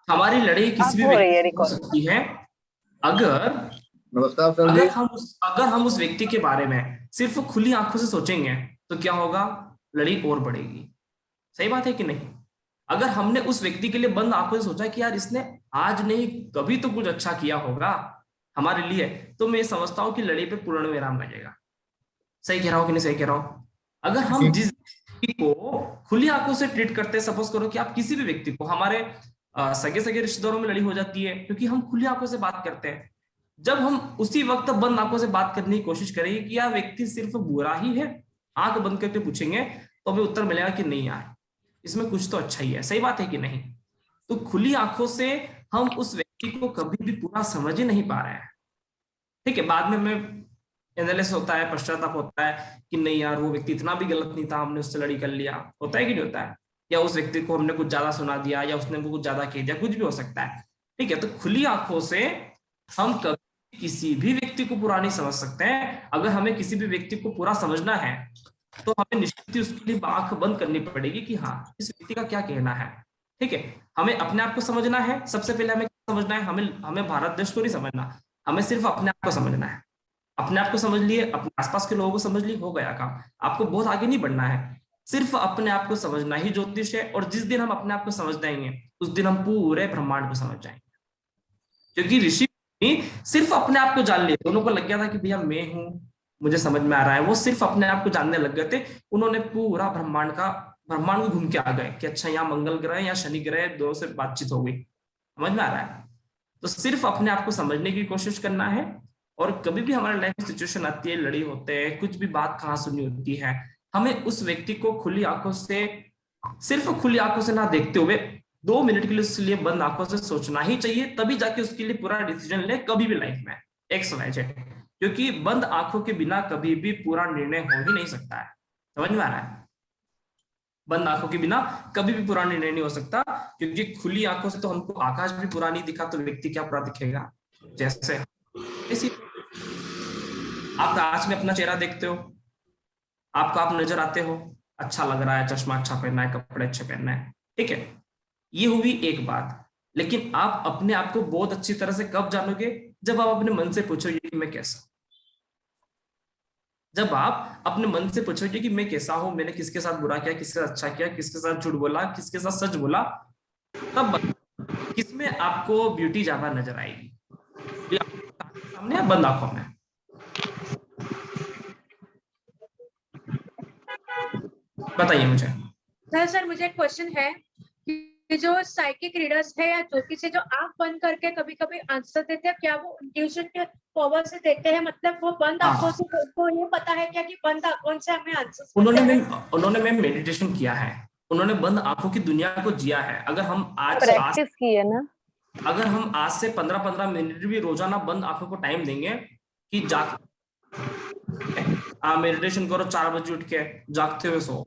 हमारी लड़ाई किसी अब भी हो रही व्यक्ति है से हो रिकॉर्डिंग। सकती है अगर नमस्कार सर जी। अगर हम उस व्यक्ति के बारे में सिर्फ खुली आंखों से सोचेंगे तो क्या होगा, लड़ाई और बढ़ेगी। सही बात है कि नहीं? अगर हमने उस व्यक्ति के लिए बंद आंखों से सोचा कि यार इसने आज नहीं कभी तो कुछ अच्छा किया होगा हमारे लिए, तो मैं समझता हूं कि लड़ाई पे पूर्ण विराम लगेगा। सही कह रहा हूं कि नहीं सही कह रहा हूं? अगर हम जी। जिस व्यक्ति को खुली आंखों से ट्रीट करते हैं, सपोज करो कि आप किसी भी व्यक्ति को, हमारे सगे सगे रिश्तेदारों में लड़ी हो जाती है क्योंकि हम खुली आंखों से बात करते हैं। जब हम उसी वक्त बंद आंखों से बात करने की कोशिश करेंगे कि यह व्यक्ति सिर्फ बुरा ही है, आंख बंद करके पूछेंगे, तो हमें उत्तर मिलेगा कि नहीं यार इसमें कुछ तो अच्छा ही है। सही बात है कि नहीं? तो खुली आंखों से हम उस व्यक्ति को कभी भी पूरा समझ ही नहीं पा रहे हैं। ठीक है, बाद में हमें एनालिसिस होता है, पश्चाताप होता है कि नहीं यार वो व्यक्ति इतना भी गलत नहीं था, हमने उससे लड़ी कर लिया। होता है कि नहीं होता है? या उस व्यक्ति को हमने कुछ ज्यादा सुना दिया, या उसने कुछ ज्यादा कह दिया, कुछ भी हो सकता है। ठीक है, तो खुली आंखों से हम कभी किसी भी व्यक्ति को पूरा नहीं समझ सकते हैं। अगर हमें किसी भी व्यक्ति को पूरा समझना है तो हमें निश्चित ही उसके लिए आंख बंद करनी पड़ेगी कि हाँ इस व्यक्ति का क्या कहना है। ठीक है, हमें अपने आप को समझना है। सबसे पहले हमें क्या समझना है? हमें हमें भारत देश को नहीं समझना, हमें सिर्फ अपने आप को समझना है। अपने आप को समझ लिए, अपने आसपास के लोगों को समझ लिए, हो गया काम। आपको बहुत आगे नहीं बढ़ना है, सिर्फ अपने आप को समझना ही ज्योतिष है। और जिस दिन हम अपने आप को समझ जाएंगे उस दिन हम पूरे ब्रह्मांड को समझ जाएंगे। क्योंकि ऋषि सिर्फ अपने आप को जान लिए, उनको लग गया था कि भैया मैं हूं, मुझे समझ में आ रहा है। वो सिर्फ अपने आप को जानने लग गए थे। उन्होंने पूरा ब्रह्मांड को घूम के आ गए कि अच्छा यहाँ मंगल ग्रह या शनि ग्रह दोनों से बातचीत हो गई। समझ में आ रहा है? तो सिर्फ अपने आप को समझने की कोशिश करना है। और कभी भी हमारे लाइफ में सिचुएशन आती है, लड़ी होते हैं, कुछ भी बात कहाँ सुनी होती है, हमें उस व्यक्ति को खुली आंखों से, सिर्फ खुली आंखों से ना देखते हुए 2 मिनट के लिए उसके लिए बंद आंखों से सोचना ही चाहिए, तभी जाके उसके लिए पूरा डिसीजन ले कभी भी लाइफ में। X Y Z. क्योंकि बंद आंखों के बिना कभी भी पूरा निर्णय हो ही नहीं सकता है। समझ में आ रहा है? बंद आंखों के बिना कभी भी पूरा निर्णय नहीं हो सकता। क्योंकि खुली आंखों से तो हमको आकाश भी पूरा नहीं दिखा तो व्यक्ति क्या पूरा दिखेगा? जैसे इसी आप कांच में अपना चेहरा देखते हो, आपको आप नजर आते हो, अच्छा लग रहा है, चश्मा अच्छा पहनना है, कपड़े अच्छे पहनना है। ठीक है, ये हुई एक बात। लेकिन आप अपने आप को बहुत अच्छी तरह से कब जानोगे? जब आप अपने मन से पूछोगे कि मैं कैसा। जब आप अपने मन से पूछोगे कि मैं कैसा हूं, मैंने किसके साथ बुरा किया, किसके साथ अच्छा किया, किसके साथ झूठ बोला, किसके साथ सच बोला, तब किसमें आपको ब्यूटी ज्यादा नजर आएगी? ये आपके सामने है, बंद आंखों में? बताइए मुझे। सर सर मुझे एक क्वेश्चन है कि जो साइकिक रीडर्स है या ज्योतिष है जो आंख बंद करके कभी कभी आंसर देते हैं, क्या वो इंट्यूशन के पावर से देते हैं? मतलब वो बंद आंखों से उनको ये पता है क्या कि बंद आंखों से हमें आंसर उन्होंने मैम मेडिटेशन किया है, उन्होंने बंद आंखों की दुनिया को जिया है। प्रैक्टिस की है ना। अगर हम आज से 15-15 मिनट भी रोजाना बंद आंखों को टाइम देंगे कि जाग मेडिटेशन करो, 4 बजे उठ के जागते हुए सो,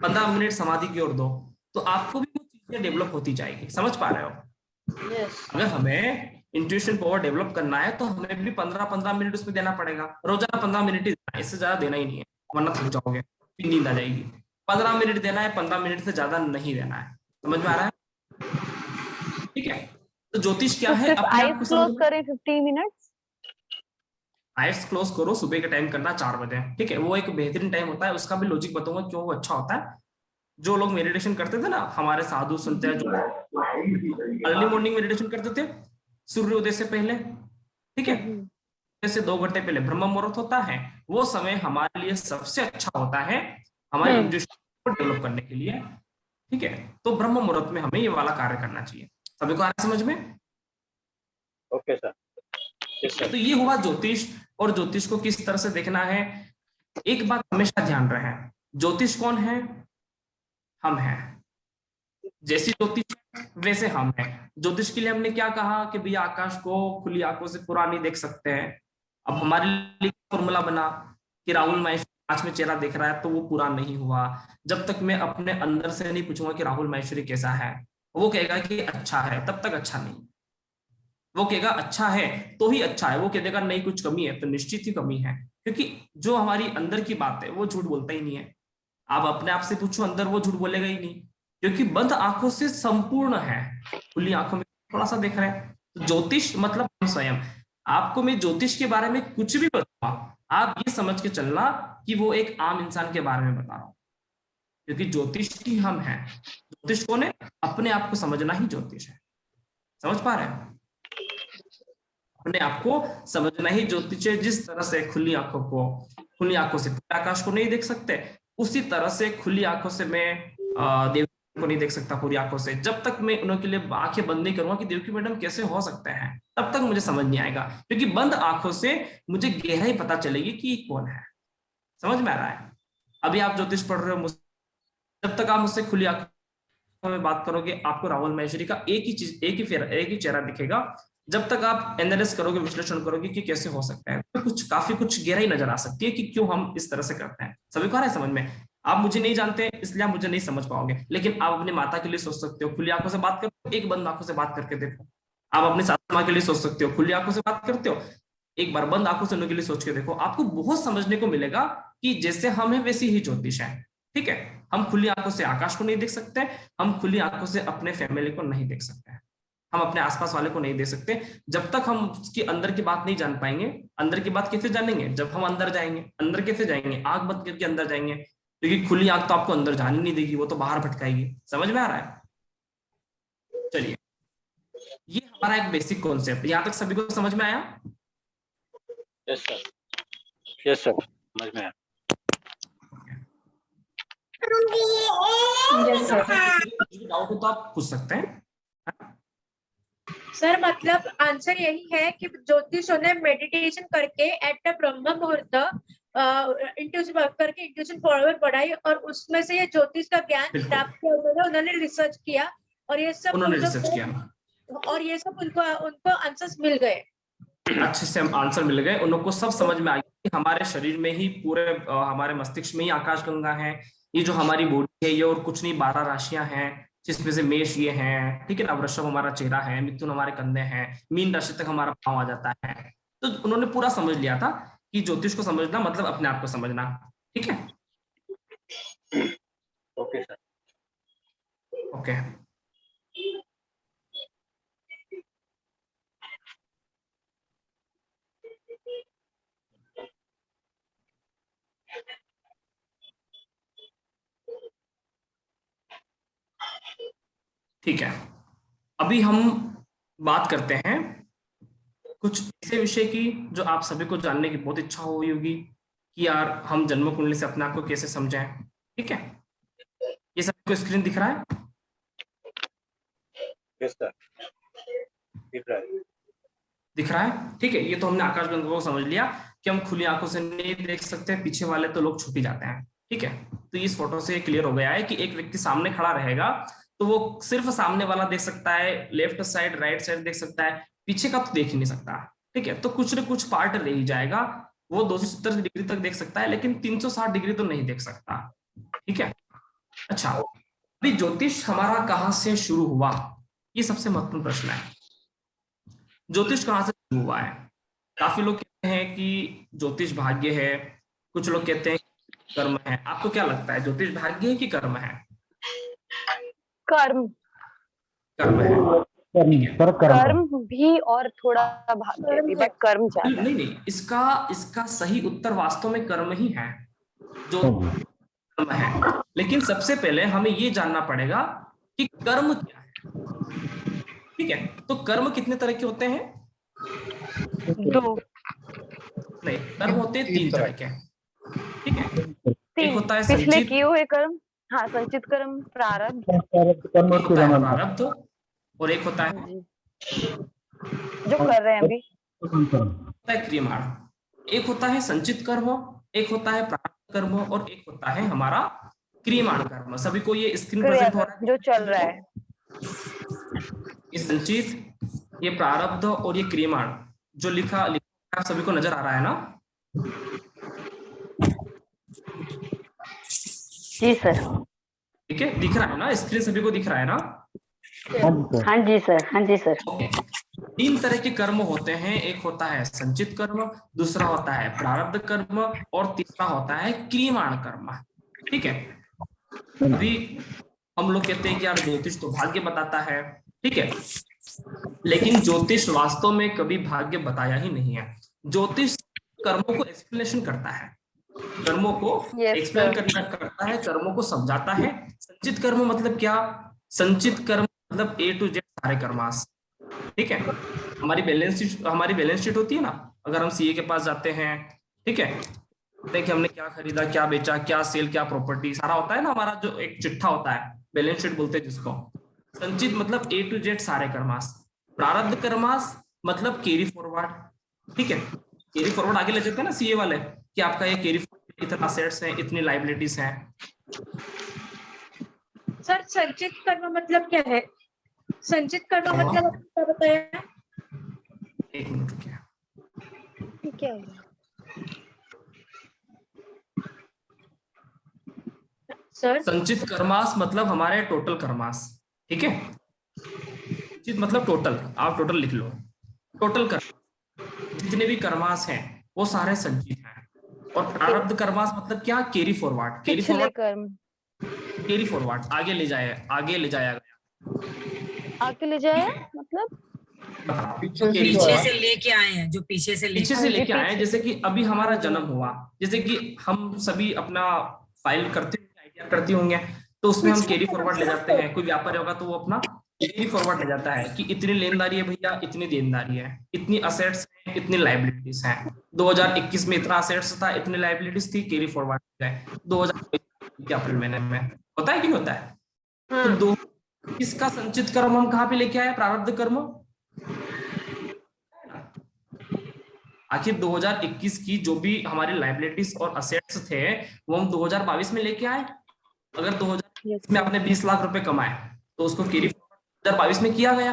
15 मिनट समाधि की ओर दो, तो आपको भी वो चीजें डेवलप होती जाएगी। समझ पा रहे हो? अगर हमें इंट्यूशन पावर डेवलप करना है तो हमें भी 15-15 मिनट उसमें देना पड़ेगा। रोजाना 15 मिनट ही देना है, इससे ज्यादा देना ही नहीं है, वरना थक जाओगे, फिर नींद आ जाएगी। 15 मिनट देना है, 15 मिनट से ज्यादा नहीं देना है। समझ में आ रहा है? ठीक है, तो ज्योतिष क्या तो है? सिर्फ अपने आप आईज को क्लोज समझना। करें 15 मिनट। आइट्स क्लोज करो, सुबह का टाइम करना 4 बजे। ठीक है, वो एक बेहतरीन टाइम होता है, उसका भी लॉजिक बताऊंगा क्यों वो अच्छा होता है। जो लोग मेडिटेशन करते थे ना, हमारे साधु संत हैं जो अर्ली मॉर्निंग मेडिटेशन करते थे सूर्योदय से पहले, ठीक है, जैसे 2 घंटे पहले ब्रह्म मुहूर्त होता है, वो समय हमारे लिए सबसे अच्छा होता है हमारे इंट्यूशन को डेवलप करने के लिए। ठीक है, तो ब्रह्म मुहूर्त में हमें ये वाला कार्य करना चाहिए। सभी को आ रहा है समझ में? Okay sir. तो ये हुआ ज्योतिष। और ज्योतिष को किस तरह से देखना है, एक बात हमेशा ध्यान रहे, ज्योतिष कौन है? हम हैं। जैसी ज्योतिष है वैसे हम हैं। ज्योतिष के लिए हमने क्या कहा कि भैया आकाश को खुली आंखों से पूरा नहीं देख सकते हैं। अब हमारे लिए फॉर्मूला बना कि राहुल महेश्वरी कांच में चेहरा देख रहा है तो वो पूरा नहीं हुआ जब तक मैं अपने अंदर से नहीं पूछूंगा कि राहुल महेश्वरी कैसा है। वो कहेगा कि अच्छा है, तब तक अच्छा नहीं। वो कहेगा अच्छा है तो ही अच्छा है, वो कह देगा नहीं कुछ कमी है तो निश्चित ही कमी है। क्योंकि जो हमारी अंदर की बात है वो झूठ बोलता ही नहीं है। आप अपने आप से पूछो, अंदर वो झूठ बोलेगा ही नहीं, क्योंकि बंद आंखों से संपूर्ण है, खुली आंखों में थोड़ा सा देख रहे हैं। तो ज्योतिष मतलब हम स्वयं। आपको मैं ज्योतिष के बारे में कुछ भी बताऊंगा, आप ये समझ के चलना कि वो एक आम इंसान के बारे में बता रहा हूं, क्योंकि ज्योतिष ही हम हैं। ज्योतिष कौन है? अपने आप को समझना ही ज्योतिष है। समझ पा रहे हैं? अपने आप को समझना ही ज्योतिष है। जिस तरह से खुली आंखों से आकाश को नहीं देख सकते, उसी तरह से खुली आंखों से मैं देव को नहीं देख सकता पूरी आंखों से। जब तक मैं उनके लिए आंखें बंद नहीं करूंगा कि देवकी मैडम कैसे हो सकते हैं, तब तक मुझे समझ नहीं आएगा, क्योंकि बंद आंखों से मुझे गहराई पता चलेगी कि कौन है। समझ में आ रहा है? अभी आप ज्योतिष पढ़ रहे हो, जब तक आप मुझसे खुली आंखों में बात करोगे, आपको राहुल माहेश्वरी का एक ही चीज, एक ही चेहरा दिखेगा। जब तक आप एनालिसिस करोगे, विश्लेषण करोगे कि कैसे हो सकता है, तो काफी कुछ गहराई नजर आ सकती है कि क्यों हम इस तरह से करते हैं। सभी को आ रहा है समझ में? आप मुझे नहीं जानते, इसलिए आप मुझे नहीं समझ पाओगे, लेकिन आप अपनी माता के लिए सोच सकते हो, खुली आंखों से बात करो, एक बंद आंखों से बात करके देखो। आप अपनी सासू माँ के लिए सोच सकते हो, खुली आंखों से बात करते हो, एक बार बंद आंखों से उनके लिए सोच के देखो। आपको बहुत समझने को मिलेगा कि जैसे हम है वैसी ही ज्योतिष है। ठीक है? हम खुली आंखों से आकाश को नहीं देख सकते, हम खुली आंखों से अपने फैमिली को नहीं देख सकते, हम अपने आसपास वाले को नहीं देख सकते। जब तक हम उसके अंदर की बात नहीं जान पाएंगे। अंदर की बात कैसे जानेंगे? जब हम अंदर जाएंगे। अंदर कैसे जाएंगे? आंख बंद करके अंदर जाएंगे, क्योंकि खुली आंख तो आपको अंदर जाने नहीं देगी, वो तो बाहर भटकाएगी। समझ में आ रहा है? चलिए, ये हमारा एक बेसिक कॉन्सेप्ट। यहाँ तक सभी को समझ में आया? यस सर, यस सर, समझ में आया। Yes sir. डाउट हो तो आप पूछ सकते हैं। सर मतलब आंसर यही है कि ज्योतिषों ने मेडिटेशन करके एट द ब्रह्म मुहूर्त इंट्यूशन करके इंट्यूशन फॉरवर्ड बढ़ाई, और उसमें से ये ज्योतिष का ज्ञान प्राप्त किया उन्होंने रिसर्च किया, और ये सब उन्होंने रिसर्च किया, और ये सब उनको आंसर्स मिल गए, अच्छे से आंसर मिल गए उनको। सब समझ में आ गया कि हमारे शरीर में ही पूरे हमारे मस्तिष्क में ही आकाश गंगा है। ये जो हमारी बॉडी है, ये और कुछ नहीं 12 राशियां हैं, जिसमें से मेष ये हैं, ठीक है ना, वृषभ हमारा चेहरा है, मिथुन हमारे कंधे हैं, मीन राशि तक हमारा पांव आ जाता है। तो उन्होंने पूरा समझ लिया था कि ज्योतिष को समझना मतलब अपने आप को समझना। ठीक है? Okay sir. ओके। ठीक है, अभी हम बात करते हैं कुछ ऐसे विषय की जो आप सभी को जानने की बहुत इच्छा हुई होगी कि यार हम जन्म कुंडली से अपने आप को कैसे समझें। ठीक है? ये सबको स्क्रीन दिख रहा है? यस सर, दिख रहा है। दिख रहा है? ठीक है, ये तो हमने आकाश गंगा को समझ लिया कि हम खुली आंखों से नहीं देख सकते, पीछे वाले तो लोग छुप ही जाते हैं। ठीक है? तो इस फोटो से क्लियर हो गया है कि एक व्यक्ति सामने खड़ा रहेगा तो वो सिर्फ सामने वाला देख सकता है, लेफ्ट साइड राइट साइड देख सकता है, पीछे का तो देख ही नहीं सकता। ठीक है? तो कुछ न कुछ पार्ट रह ही जाएगा। वो 270 डिग्री तक देख सकता है, लेकिन 360 डिग्री तो नहीं देख सकता। ठीक है? अच्छा, अभी ज्योतिष हमारा कहाँ से शुरू हुआ, ये सबसे महत्वपूर्ण प्रश्न है। ज्योतिष कहाँ से शुरू हुआ है? काफी लोग कहते हैं कि ज्योतिष भाग्य है, कुछ लोग कहते हैं कर्म है। आपको क्या लगता है, ज्योतिष भाग्य है कि कर्म है? कर्म। कर्म है। कर्म भी और थोड़ा भाग्य भी, बट कर्म ज्यादा। नहीं, इसका सही उत्तर वास्तव में कर्म ही है, जो कर्म है। लेकिन सबसे पहले हमें ये जानना पड़ेगा कि कर्म क्या है। ठीक है? तो कर्म कितने तरह के होते हैं? 2। नहीं, कर्म होते हैं 3 तरह के। ठीक है? एक होता है पिछले संचित, किए हुए कर्म, हाँ संचित कर्म, प्रारब्ध, प्रारब्ध, और एक होता है जो कर रहे हैं अभी, क्रियमाण। एक होता है संचित कर्म, एक होता है प्रारब्ध कर्म, और एक होता है हमारा क्रियमाण कर्म। सभी को ये स्क्रीन प्रेजेंट हो रहा है जो चल रहा है। ये संचित, ये प्रारब्ध और ये क्रियमाण जो लिखा आप सभी को नजर आ रहा है ना? जी सर। ठीक है, दिख रहा है ना स्क्रीन? सभी को दिख रहा है ना? हाँ जी सर, हाँ जी सर। ओके। 3 तरह के कर्म होते हैं, एक होता है संचित कर्म, दूसरा होता है प्रारब्ध कर्म, और तीसरा होता है क्रियमाण कर्म। ठीक है? अभी हम लोग कहते हैं कि यार ज्योतिष तो भाग्य बताता है। ठीक है? लेकिन ज्योतिष वास्तव में कभी भाग्य बताया ही नहीं है। ज्योतिष कर्मों को एक्सप्लेनेशन करता है, कर्मों को एक्सप्लेन करता है, कर्मों को समझाता है। संचित कर्म मतलब क्या? संचित कर्म मतलब ए टू जेड सारे कर्मास, ठीक है। हमारी बैलेंस शीट होती है ना, अगर हम सीए के पास जाते हैं, ठीक है, देखिए हमने क्या खरीदा, क्या बेचा, क्या सेल, क्या प्रॉपर्टी, सारा होता है ना, हमारा जो एक चिट्ठा होता है, बैलेंस शीट बोलते हैं जिसको। संचित मतलब ए टू जेड सारे कर्मास। प्रारब्ध कर्मास मतलब कैरी फॉरवर्ड, ठीक है। कैरी फॉरवर्ड आगे ले जाते हैं ना सीए वाले, कि आपका ये कैरी फॉरवर्ड, इतना असेट्स है, इतनी लायबिलिटीज हैं। सर संचित कर्म मतलब क्या है? संचित कर्म मतलब आपने क्या बताया? एक मिनट रुकिए। क्या है? सर संचित कर्मास मतलब हमारे टोटल कर्मास, ठीक है। संचित मतलब टोटल, आप टोटल लिख लो, टोटल कर्म जितने भी कर्मास हैं वो सारे संचित हैं। और प्रारब्ध कर्मास मतलब क्या? कैरी फॉरवर्ड, कैरी पिछले फॉरवर्ड, कर्म, कैरी फॉरवर्ड, आगे ले जाया गया, आगे ले जाया मतलब पीछे से लेके आए हैं, जो पीछे से लेके आए हैं। जैसे कि अभी हमारा जन्म हुआ, जैसे कि हम सभी अपना फाइल करते होंगे, आइडिया करते होंगे, तो उसमें हम कैरी फॉरवर्ड ले जाते हैं। कोई व्यापारी होगा तो वो अपना कैरी फॉरवर्ड ले जाता है कि इतनी लेनदारी है भैया, इतनी देनदारी है, इतनी असेट्स हैं, इतनी लायबिलिटीज हैं। 2021 में इतना असेट्स था, इतनी लायबिलिटीज थी, कैरी फॉरवर्ड गए 2022 अप्रैल महीने में। होता है कि नहीं होता है? तो 2021 का संचित कर्म हम कहाँ पे लेके आए? प्रारब्ध कर्म। आखिर 2021 की जो भी हमारे लायबिलिटीज और असेट्स थे वो हम 2022 में लेके आए। अगर 2020 में आपने 20 लाख रुपए कमाए तो उसको कैरी फॉरवर्ड 2022 में किया गया।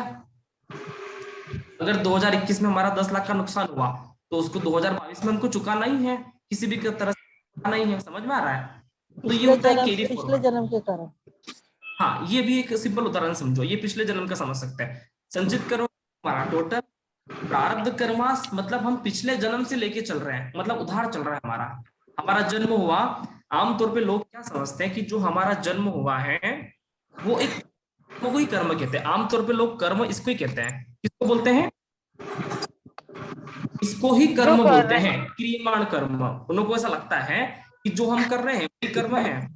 अगर 2021 में हमारा 10 लाख का नुकसान हुआ तो उसको 2022 में हमको चुकाना ही है, किसी भी तरह से चुकाना ही है। समझ में आ रहा है? तो ये होता है कैरी फॉरवर्ड। पिछले जन्म के कारण। हाँ, ये भी एक सिंपल उदाहरण समझो, ये पिछले जन्म का समझ सकते हैं। संचित कर्म हमारा टोटल। प्रारब्ध कर्मास मतलब हम पिछले जन्म से लेके चल रहे हैं, मतलब उधार चल रहा है हमारा जन्म हुआ। आमतौर पे लोग क्या समझते हैं कि जो हमारा जन्म हुआ है वो एक कोई कर्म कहते हैं। आमतौर पे लोग कर्म इसको ही कहते हैं। किसको बोलते हैं? इसको ही कर्म बोलते हैं, क्रियमाण कर्म। उनको ऐसा लगता है कि जो हम कर रहे हैं वही कर्म है।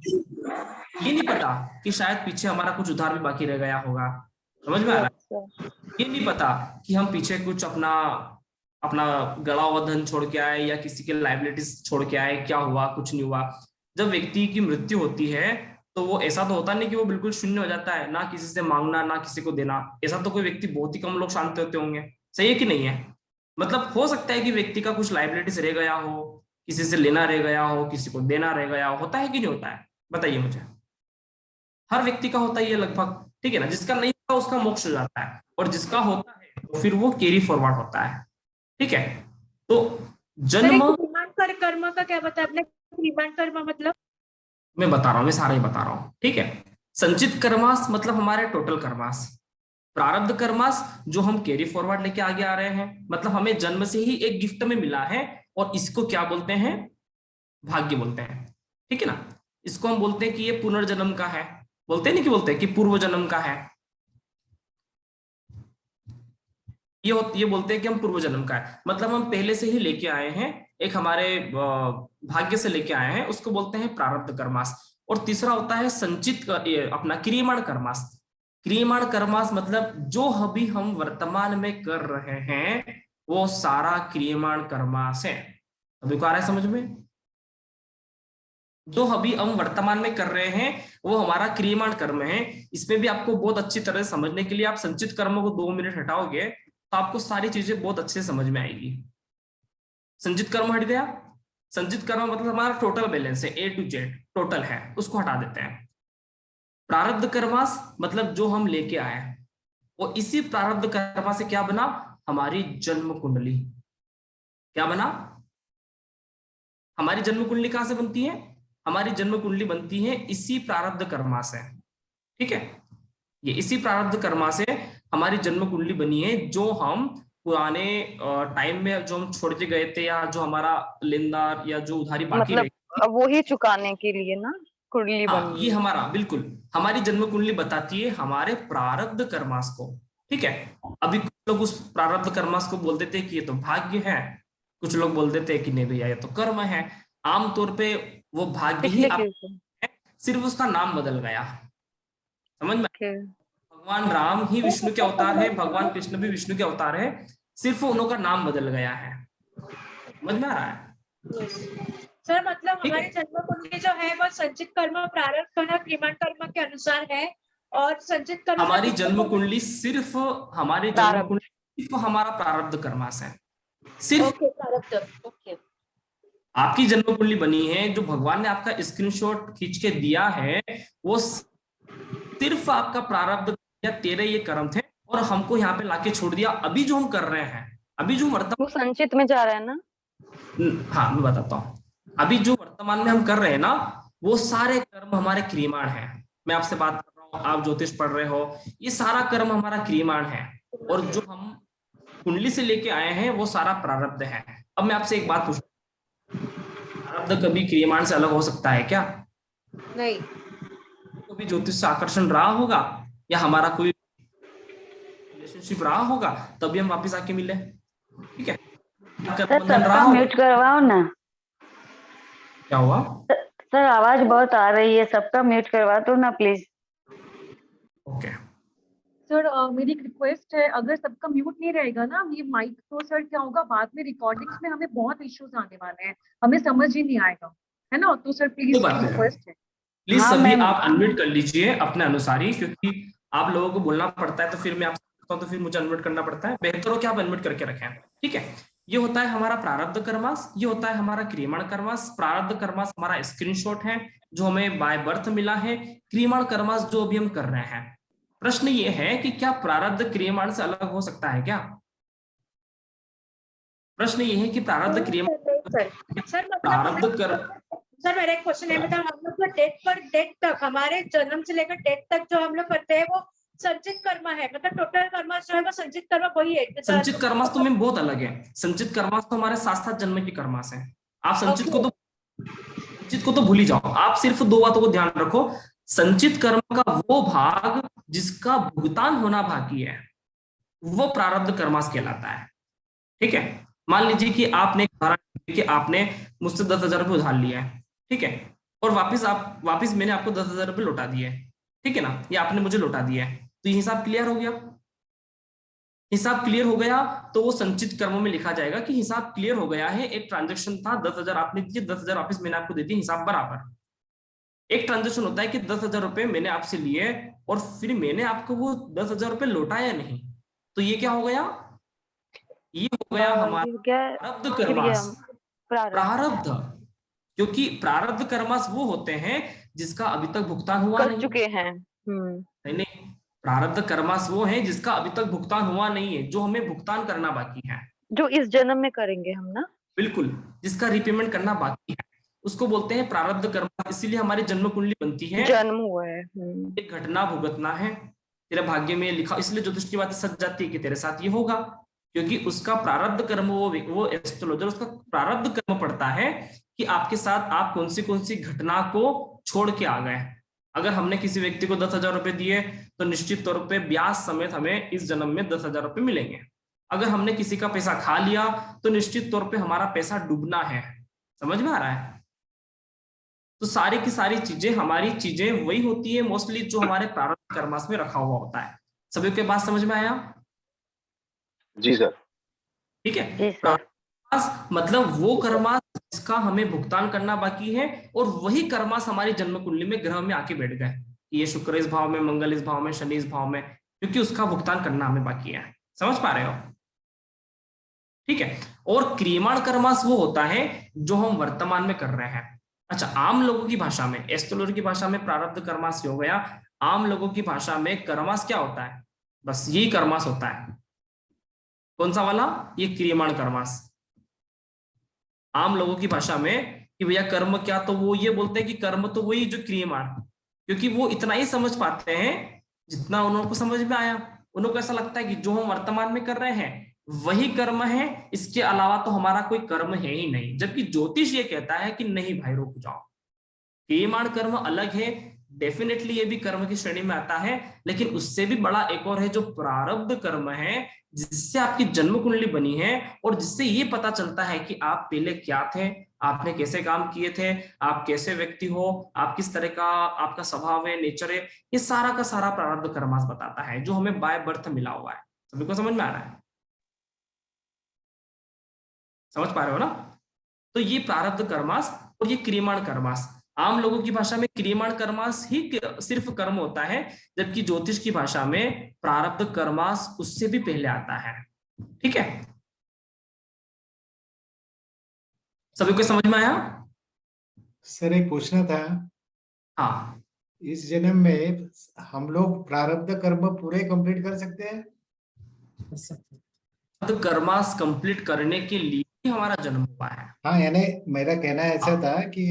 ये नहीं पता कि शायद पीछे हमारा कुछ उधार भी बाकी रह गया होगा। समझ में आ रहा है? ये नहीं पता कि हम पीछे कुछ अपना गड़ा हुआ धन छोड़ के आए या किसी के लायबिलिटीज छोड़ के आए। क्या हुआ? कुछ नहीं हुआ। जब व्यक्ति की मृत्यु होती है तो वो ऐसा तो होता नहीं कि वो बिल्कुल शून्य हो जाता है, ना किसी से मांगना ना किसी को देना। ऐसा तो कोई व्यक्ति, बहुत ही कम लोग शांत होते होंगे। सही है कि नहीं है? मतलब हो सकता है कि व्यक्ति का कुछ लायबिलिटीज रह गया हो, किसी से लेना रह गया हो, किसी को देना रह गया हो। होता है कि नहीं होता है? बताइए मुझे। हर व्यक्ति का होता ही है लगभग, ठीक है ना। जिसका नहीं होता उसका मोक्ष हो जाता है, और जिसका होता है तो फिर वो कैरी फॉरवर्ड होता है, ठीक है। तो जन्म, कर्म का क्या बताया आपने? क्रियमाण कर्म मतलब? मैं बता रहा हूँ, मैं सारा ही बता रहा हूँ, ठीक है। संचित कर्मास मतलब हमारे टोटल कर्मास। प्रारब्ध कर्मास जो हम कैरी फॉरवर्ड लेके आगे आ रहे हैं, मतलब हमें जन्म से ही एक गिफ्ट में मिला है, और इसको क्या बोलते हैं? भाग्य बोलते हैं, ठीक है ना। इसको हम बोलते हैं कि ये पुनर्जन्म का है। बोलते हैं नहीं कि बोलते हैं कि पूर्व जन्म का है। ये बोलते हैं कि हम पूर्व जन्म का है, मतलब हम पहले से ही लेके आए हैं, एक हमारे भाग्य से लेके आए हैं, उसको बोलते हैं प्रारब्ध कर्मास। और तीसरा होता है संचित अपना क्रियमाण कर्मास। क्रियमाण कर्मास मतलब जो अभी हम वर्तमान में कर रहे हैं वो सारा क्रियमाण कर्मास है। अभी को आ रहा है समझ में? जो अभी हम वर्तमान में कर रहे हैं वो हमारा क्रियमाण कर्म है। इसमें भी आपको बहुत अच्छी तरह से समझने के लिए आप संचित कर्म को 2 मिनट हटाओगे तो आपको सारी चीजें बहुत अच्छे से समझ में आएगी। संचित कर्म हट गया। संचित कर्म मतलब हमारा टोटल बैलेंस है, ए टू जेड टोटल है, उसको हटा देते हैं। प्रारब्ध कर्मास मतलब जो हम लेके आए, और इसी प्रारब्ध कर्मा से क्या बना? हमारी जन्म कुंडली। क्या बना? हमारी जन्म कुंडली कहां से बनती है? हमारी जन्म कुंडली बनती है इसी प्रारब्ध कर्मा से, ठीक है। ये इसी प्रारब्ध कर्मा से हमारी जन्म कुंडली बनी है, जो हम पुराने टाइम में जो हम छोड़ के गए थे, या जो हमारा लेनदार या जो उधारी बाकी रही, वो ही चुकाने के लिए ना कुंडली बन ये हमारा बिल्कुल हमारी जन्म कुंडली बताती है हमारे प्रारब्ध कर्मास को, ठीक है। अभी कुछ लोग उस प्रारब्ध कर्मास को बोल देते हैं कि ये तो भाग्य है, कुछ लोग बोल देते हैं कि नहीं भैया ये तो कर्म है। आमतौर पे वो भाग्य ही पिछले आप, केस में। सिर्फ उसका नाम बदल गया, समझ में। Okay. भगवान राम ही विष्णु के अवतार है, भगवान कृष्ण भी विष्णु के अवतार है, सिर्फ उनका नाम बदल गया है। समझ में आ रहा है? सर मतलब ठीक है। हमारी जन्म कुंडली जो है वो संचित कर्म, प्रारब्ध कर्म, क्रियाण कर्म के अनुसार है, और संचित कर्म हमारी जन्म कुंडली सिर्फ हमारी जन्म प्रारब्ध। कुंडली सिर्फ हमारा प्रारब्ध कर्मास है, सिर्फ। ओके प्रारब्ध, ओके आपकी जन्म कुंडली बनी है, जो भगवान ने आपका स्क्रीनशॉट खींच के दिया है, वो सिर्फ आपका प्रारब्ध या तेरे ये कर्म थे, और हमको यहाँ पे लाके छोड़ दिया। अभी जो हम कर रहे हैं, अभी जो वर्तमान, वो संचित में जा रहा है ना। हाँ मैं बताता हूँ, अभी जो वर्तमान में हम कर रहे हैं ना, वो सारे कर्म हमारे क्रियमाण हैं। मैं आपसे बात कर रहा हूँ, आप ज्योतिष पढ़ रहे हो, ये सारा कर्म हमारा क्रियमाण है, और जो हम कुंडली से लेके आए हैं वो सारा प्रारब्ध है। अब मैं आपसे एक बात पूछूं, प्रारब्ध कभी क्रियमाण से अलग हो सकता है क्या? नहीं। कभी ज्योतिष से आकर्षण रहा होगा, या हमारा कोई रिलेशनशिप रहा होगा, तभी हम वापस आके मिले, ठीक है। सर सबका म्यूट करवाओ ना। क्या हुआ? सर आवाज बहुत आ रही है, सबका म्यूट करवा दो ना प्लीज। ओके। सर मेरी एक रिक्वेस्ट है, अगर सबका म्यूट नहीं रहेगा ना ये माइक, तो सर क्या होगा बाद में रिकॉर्डिंग्स में हमें बहुत इश्यूज आने वाले हैं, हमें समझ ही नहीं आएगा, है ना। तो सर प्लीज रिक्वेस्ट है। प्लीज हाँ, सभी मैम। आप अनम्यूट कर लीजिए अपने अनुसार ही, क्योंकि आप लोगों को बोलना पड़ता है, तो फिर मैं आपसे पूछता हूं तो फिर मुझे अनम्यूट करना पड़ता है। बेहतर हो कि आप अनम्यूट करके रखें, ठीक है। ये होता है हमारा प्रारब्ध कर्मास, ये होता है हमारा क्रियमाण कर्मास। प्रारब्ध कर्मास हमारा स्क्रीनशॉट है जो हमें बाय बर्थ मिला है। क्रियमाण कर्मास जो अभी हम कर रहे हैं। प्रश्न ये है कि क्या प्रारब्ध क्रियमाण से अलग हो सकता है क्या? प्रश्न ये है कि प्रारब्ध क्रियमाण, सर प्रारब्ध मतलब कर, सर मेरा एक क्वेश्चन है, मतलब हम लोग को डेट तक, हमारे जन्म से लेकर डेट तक जो हम लोग करते हैं वो संचित कर्म है, मतलब टोटल कर्म जो है वो संचित कर्म वही है। संचित कर्मास तो मैम बहुत अलग है। संचित कर्मास तो हमारे 7 जन्म की कर्मास है। आप संचित को तो भूल ही जाओ, आप सिर्फ 2 बातों को ध्यान रखो। संचित कर्म का वो भाग जिसका भुगतान होना बाकी है, वो प्रारब्ध कर्मास कहलाता है, ठीक है। मान लीजिए कि आपने आपने मुझसे 10,000 रुपये उधार लिया है, ठीक है, और वापिस मैंने आपको 10,000 रुपये लौटा दिए, ठीक है ना, ये आपने मुझे लौटा दिया है, तो ये हिसाब क्लियर हो गया। हिसाब क्लियर हो गया तो वो संचित कर्मों में लिखा जाएगा कि हिसाब क्लियर हो गया है। एक ट्रांजैक्शन था, 10,000 आपने दिए, 10,000 वापस मैंने आपको दे दिए, हिसाब बराबर। एक ट्रांजैक्शन होता है कि 10,000 रुपये मैंने आपसे लिए और फिर मैंने आपको वो 10,000 रुपये लौटाया नहीं, तो ये क्या हो गया? ये हो गया हमारा प्रारब्ध कर्मास। प्रारब्ध, क्योंकि प्रारब्ध कर्मास वो होते हैं जिसका अभी तक भुगतान हुआ नहीं, चुके हैं। नहीं, प्रारब्ध कर्मास वो है जिसका अभी तक भुगतान हुआ नहीं है, जो हमें भुगतान करना बाकी है, जो इस जन्म में करेंगे हम ना। बिल्कुल, जिसका रिपेमेंट करना बाकी है, उसको बोलते हैं प्रारब्ध कर्म। इसीलिए हमारी जन्म कुंडली बनती है। जन्म हुआ है, एक घटना भुगतना है, तेरे भाग्य में लिखा, इसलिए ज्योतिष की बात सच जाती है कि तेरे साथ ये होगा, क्योंकि उसका प्रारब्ध कर्म, वो एस्ट्रोलॉजर उसका प्रारब्ध कर्म पड़ता है कि आपके साथ आप कौन सी घटना को छोड़ के आ गए। अगर हमने किसी व्यक्ति को 10,000 रुपए दिए तो निश्चित तौर पे ब्याज समेत हमें इस जन्म में 10,000 रुपए मिलेंगे। अगर हमने किसी का पैसा खा लिया तो निश्चित तौर पे हमारा पैसा डूबना है। समझ में आ रहा है? तो सारी की सारी चीजें, हमारी चीजें वही होती है मोस्टली जो हमारे प्रारब्ध कर्मास में रखा हुआ होता है। सभी के बात समझ में आया? जी सर। ठीक है। कर्मास मतलब वो कर्मास जिसका हमें भुगतान करना बाकी है, और वही कर्मास हमारी जन्म कुंडली में ग्रह में आके बैठ गए। ये शुक्र इस भाव में, मंगल इस भाव में, शनि इस भाव में, क्योंकि उसका भुगतान करना हमें बाकी है। समझ पा रहे हो? ठीक है। और क्रियमाण कर्मास वो होता है जो हम वर्तमान में कर रहे हैं। अच्छा, आम लोगों की भाषा में, एस्ट्रोलॉजी की भाषा में प्रारब्ध कर्मास हो गया। आम लोगों की भाषा में कर्मास क्या होता है? बस यही कर्मास होता है। कौन सा वाला? ये क्रियमाण कर्मास। आम लोगों की भाषा में कि भैया कर्म क्या, तो वो ये बोलते हैं कि कर्म तो वही जो क्रियमाण, क्योंकि वो इतना ही समझ पाते हैं जितना उनको समझ में आया। उनको ऐसा लगता है कि जो हम वर्तमान में कर रहे हैं वही कर्म है, इसके अलावा तो हमारा कोई कर्म है ही नहीं। जबकि ज्योतिष ये कहता है कि नहीं भाई रुक जाओ, क्रियमाण कर्म अलग है, डेफिनेटली ये भी कर्म की श्रेणी में आता है, लेकिन उससे भी बड़ा एक और है जो प्रारब्ध कर्म है, जिससे आपकी जन्म कुंडली बनी है और जिससे ये पता चलता है कि आप पहले क्या थे, आपने कैसे काम किए थे, आप कैसे व्यक्ति हो, आप किस तरह का आपका स्वभाव है, नेचर है, ये सारा का सारा प्रारब्ध कर्मास बताता है जो हमें बाय बर्थ मिला हुआ है। सभी को समझ में आ रहा है? समझ पा रहे हो ना? तो ये प्रारब्ध कर्मास और ये क्रियमाण कर्मास, आम लोगों की भाषा में क्रियमाण कर्मास ही सिर्फ कर्म होता है, जबकि ज्योतिष की भाषा में प्रारब्ध कर्मास उससे भी पहले आता है। ठीक है, सभी को समझ में आया? सर एक पूछना था, हाँ, इस जन्म में हम लोग प्रारब्ध कर्म पूरे कंप्लीट कर सकते हैं? प्रारब्ध कर्मास कंप्लीट करने के लिए ही हमारा जन्म हुआ है। हाँ, यानी मेरा कहना ऐसा था कि